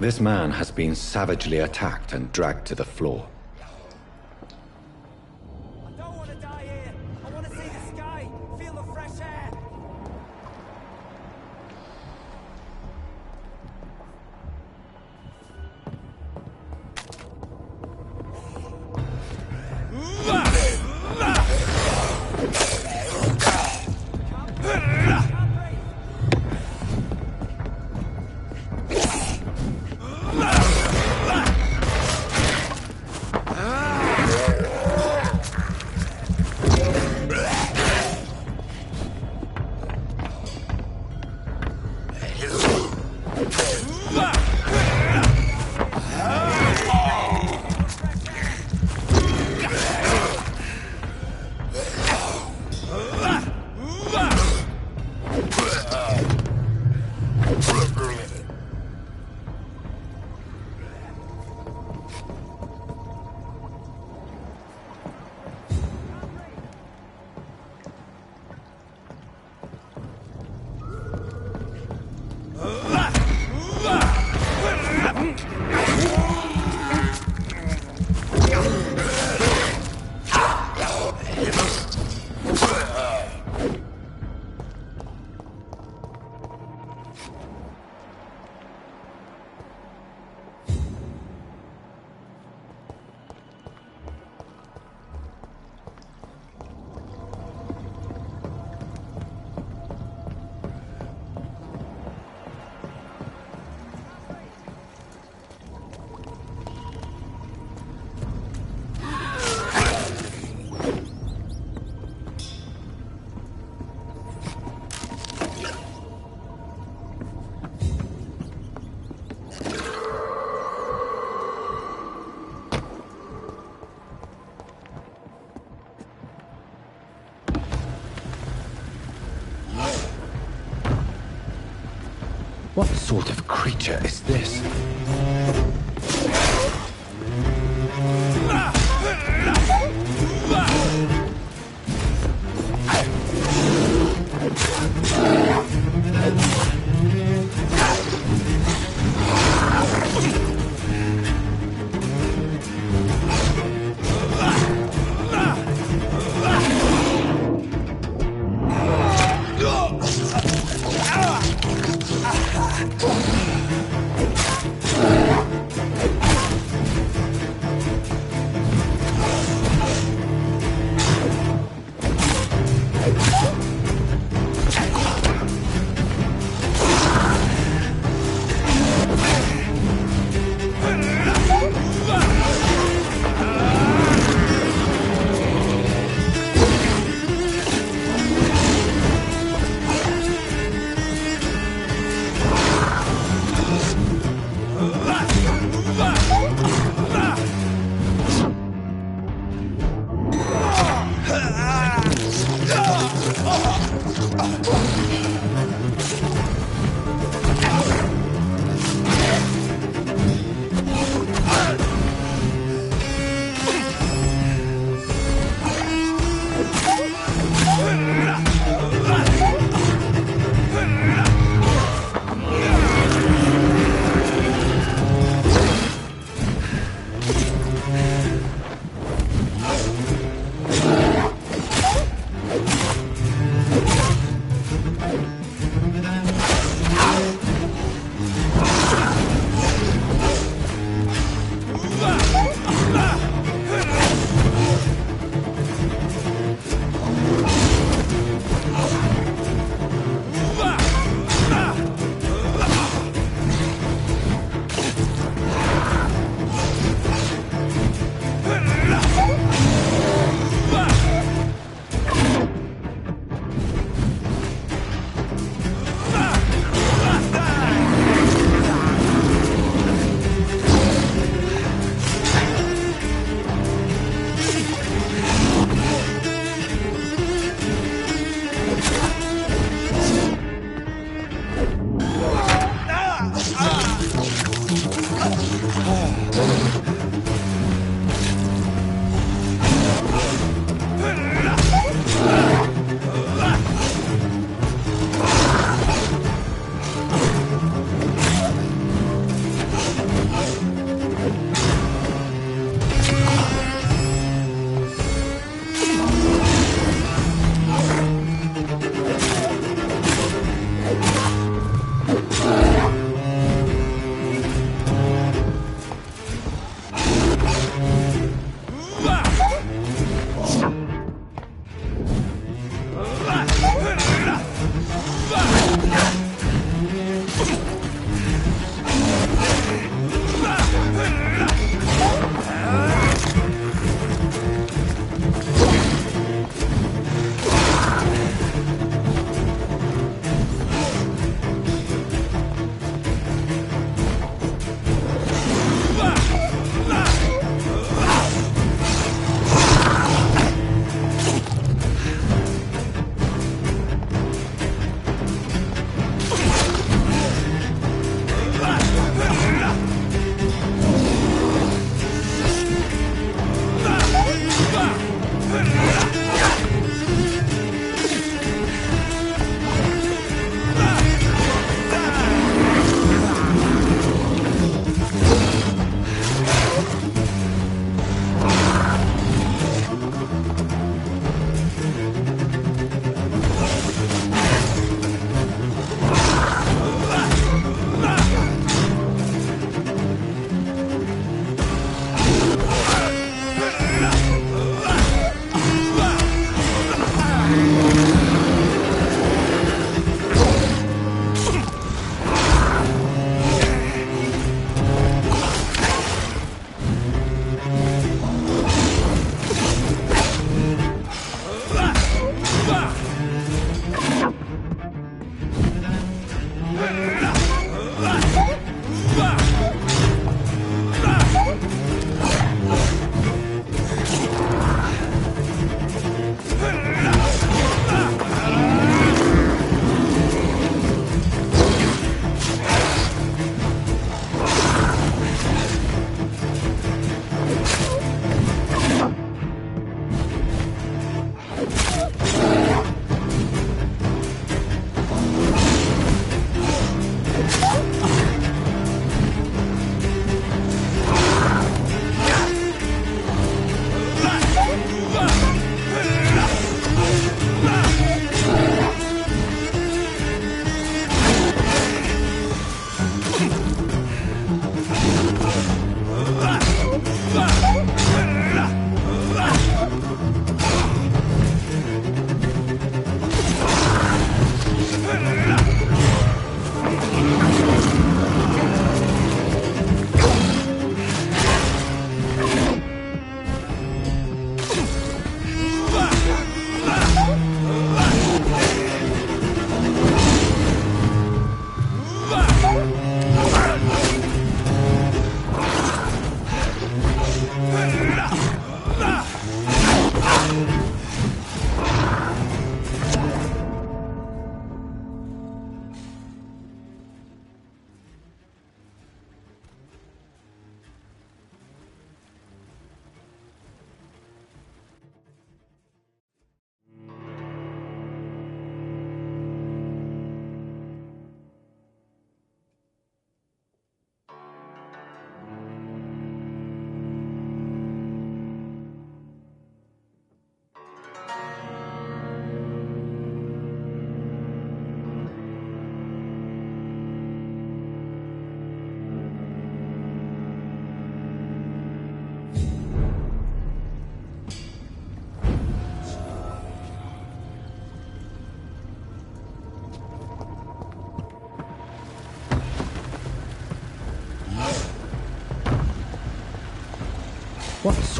Speaker 1: This man has been savagely attacked and dragged to the floor.
Speaker 14: I don't want to die here. I want to see the sky, feel the fresh air.
Speaker 1: What sort of creature is this?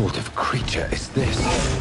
Speaker 1: sort of creature is this?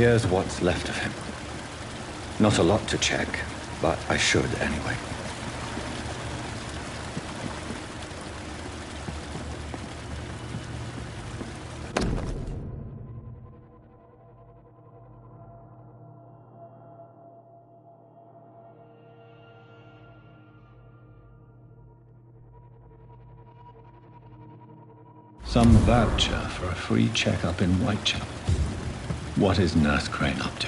Speaker 1: Here's what's left of him. Not a lot to check, but I should anyway. Some voucher for a free checkup in Whitechapel. What is Nurse Crane up to?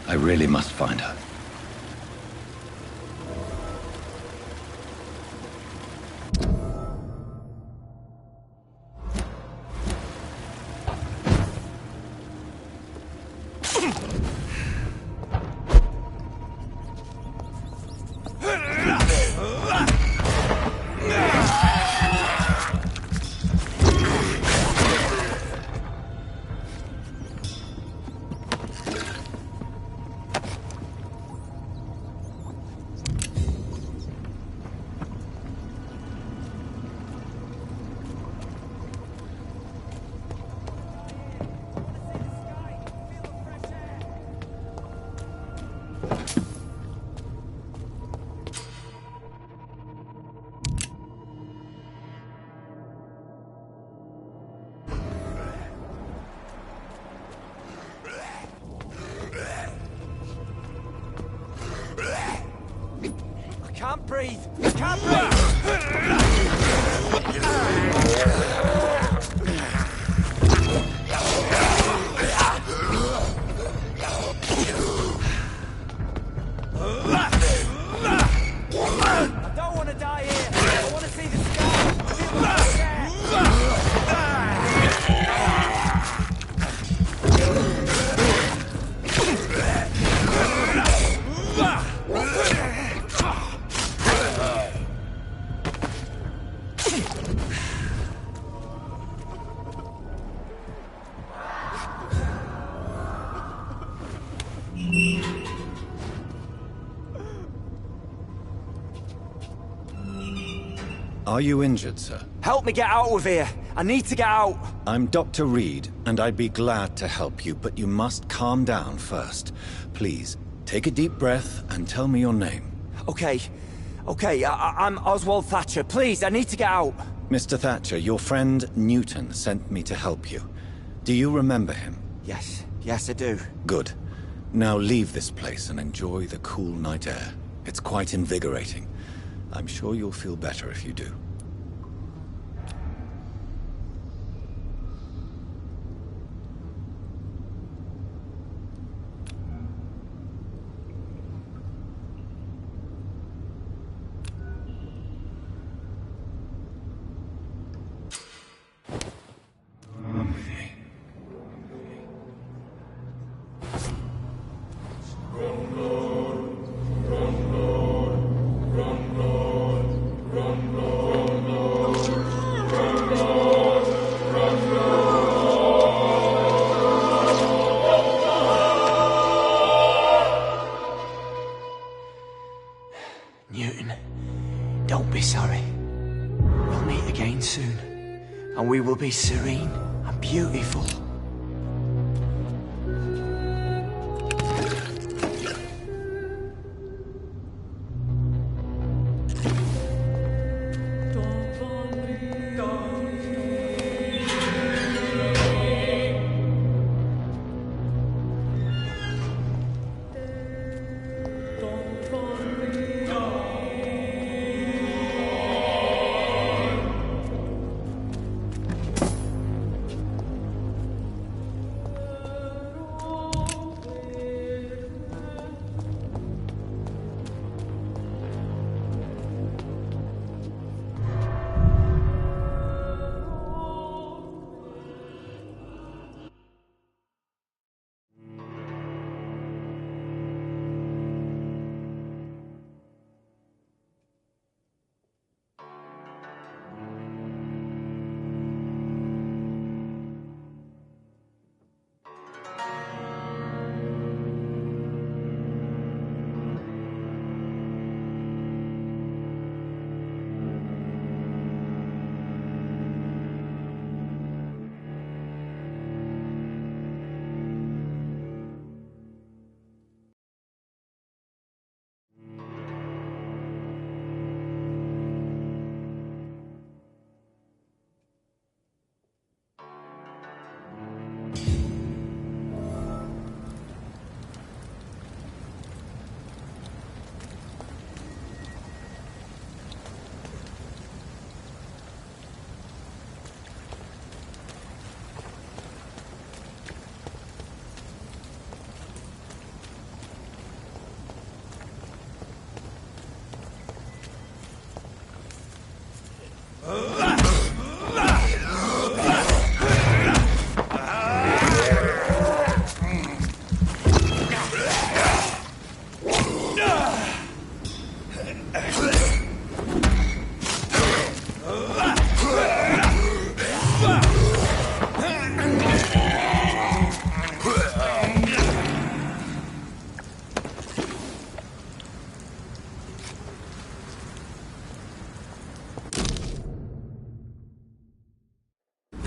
Speaker 1: I really must find her.
Speaker 14: Can't breathe! Can't breathe! I don't want to die here! I want to see the sky! Feel the fresh
Speaker 1: Are you injured, sir?
Speaker 14: Help me get out of here! I need to get out!
Speaker 1: I'm Dr. Reed, and I'd be glad to help you, but you must calm down first. Please, take a deep breath and tell me your name.
Speaker 14: Okay. I'm Oswald Thatcher. Please, I need to get out.
Speaker 1: Mr. Thatcher, your friend Newton sent me to help you. Do you remember him?
Speaker 14: Yes, I do.
Speaker 1: Good. Now leave this place and enjoy the cool night air. It's quite invigorating. I'm sure you'll feel better if you do.
Speaker 14: Newton, don't be sorry. We'll meet again soon, and we will be serene and beautiful.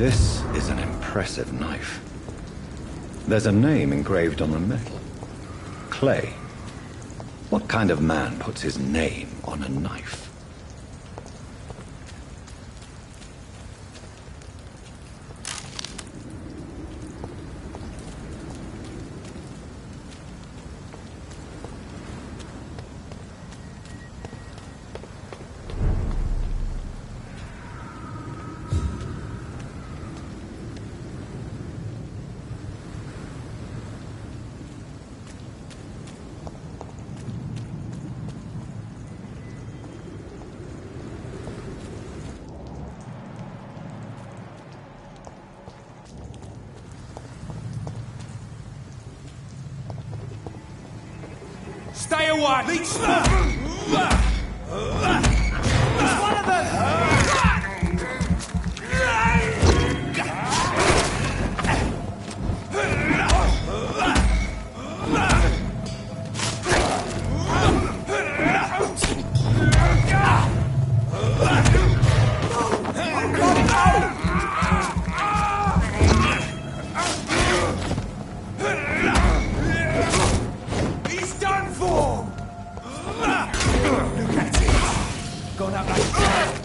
Speaker 1: This is an impressive knife. There's a name engraved on the metal. Clay. What kind of man puts his name on a knife?
Speaker 12: Stay away! It's one of them! He's done for! Look at it! Gone up like a child.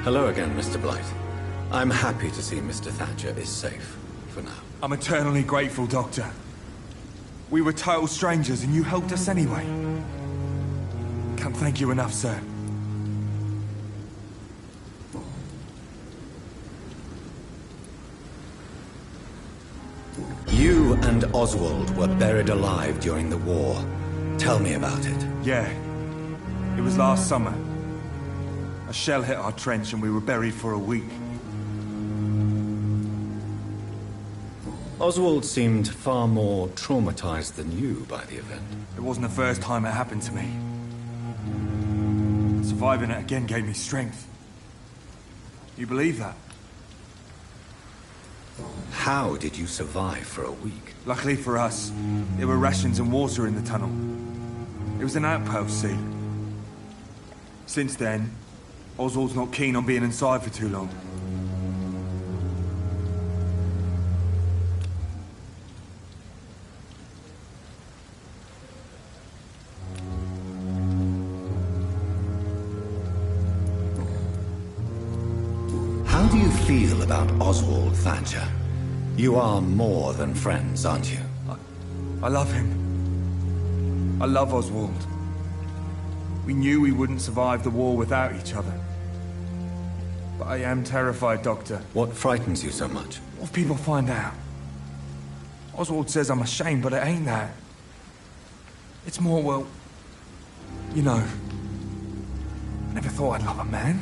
Speaker 1: Hello again, Mr. Blight. I'm happy to see Mr. Thatcher is safe, for now.
Speaker 12: I'm eternally grateful, Doctor. We were total strangers and you helped us anyway. Can't thank you enough, sir.
Speaker 1: You and Oswald were buried alive during the war. Tell me about it.
Speaker 12: Yeah. It was last summer. A shell hit our trench and we were buried for a week.
Speaker 1: Oswald seemed far more traumatized than you by the event.
Speaker 12: It wasn't the first time it happened to me. Surviving it again gave me strength. You believe that?
Speaker 1: How did you survive for a week?
Speaker 12: Luckily for us, there were rations and water in the tunnel. It was an outpost, see? Since then, Oswald's not keen on being inside for too long.
Speaker 1: How do you feel about Oswald Thatcher? You are more than friends, aren't you?
Speaker 12: I love him. I love Oswald. We knew we wouldn't survive the war without each other. But I am terrified, Doctor.
Speaker 1: What frightens you so much?
Speaker 12: What if people find out? Oswald says I'm ashamed, but it ain't that. It's more, well... You know... I never thought I'd love a man.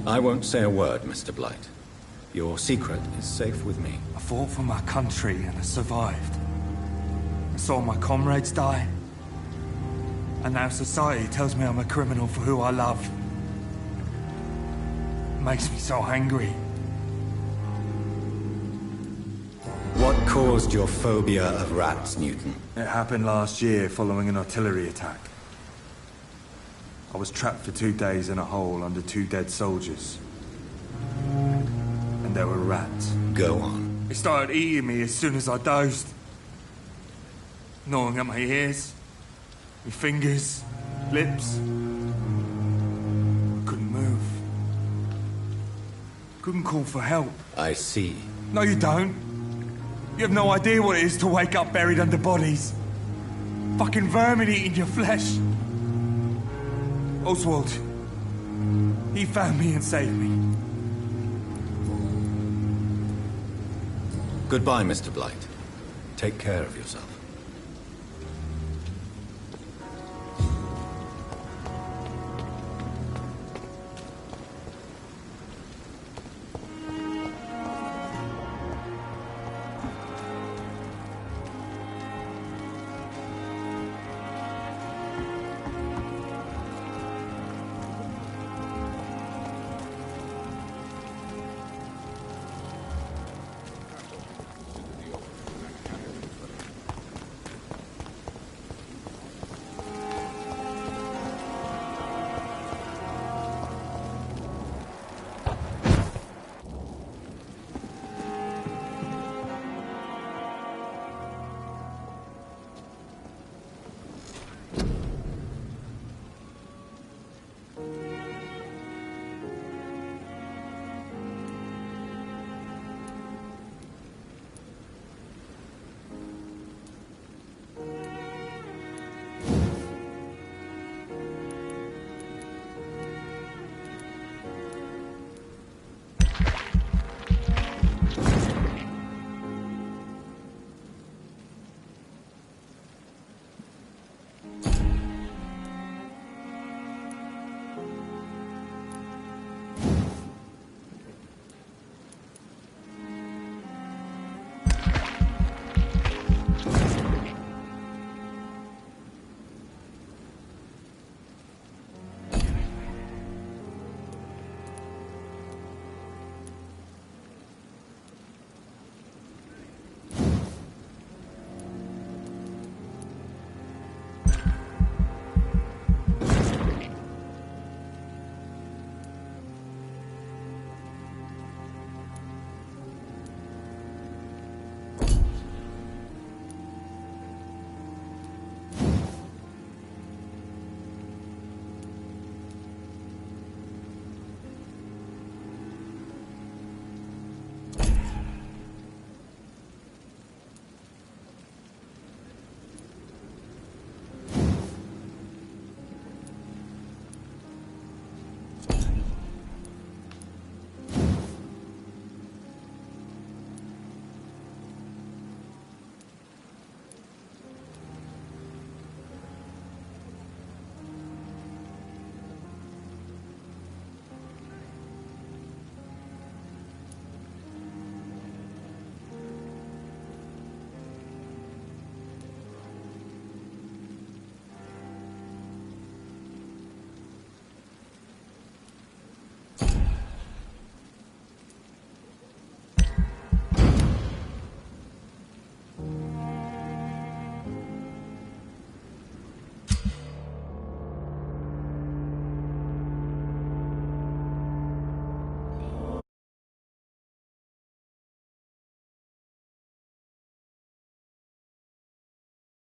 Speaker 1: I won't say a word, Mr. Blight. Your secret is safe with me.
Speaker 12: I fought for my country and I survived. I saw my comrades die. And now society tells me I'm a criminal for who I love. It makes me so angry.
Speaker 1: What caused your phobia of rats, Newton?
Speaker 12: It happened last year following an artillery attack. I was trapped for 2 days in a hole under 2 dead soldiers. And there were rats.
Speaker 1: Go on.
Speaker 12: They started eating me as soon as I dozed. Gnawing at my ears, my fingers, lips. Couldn't move. Couldn't call for help.
Speaker 1: I see.
Speaker 12: No, you don't. You have no idea what it is to wake up buried under bodies. Fucking vermin eating your flesh. Oswald. He found me and saved me.
Speaker 1: Goodbye, Mr. Blight. Take care of yourself.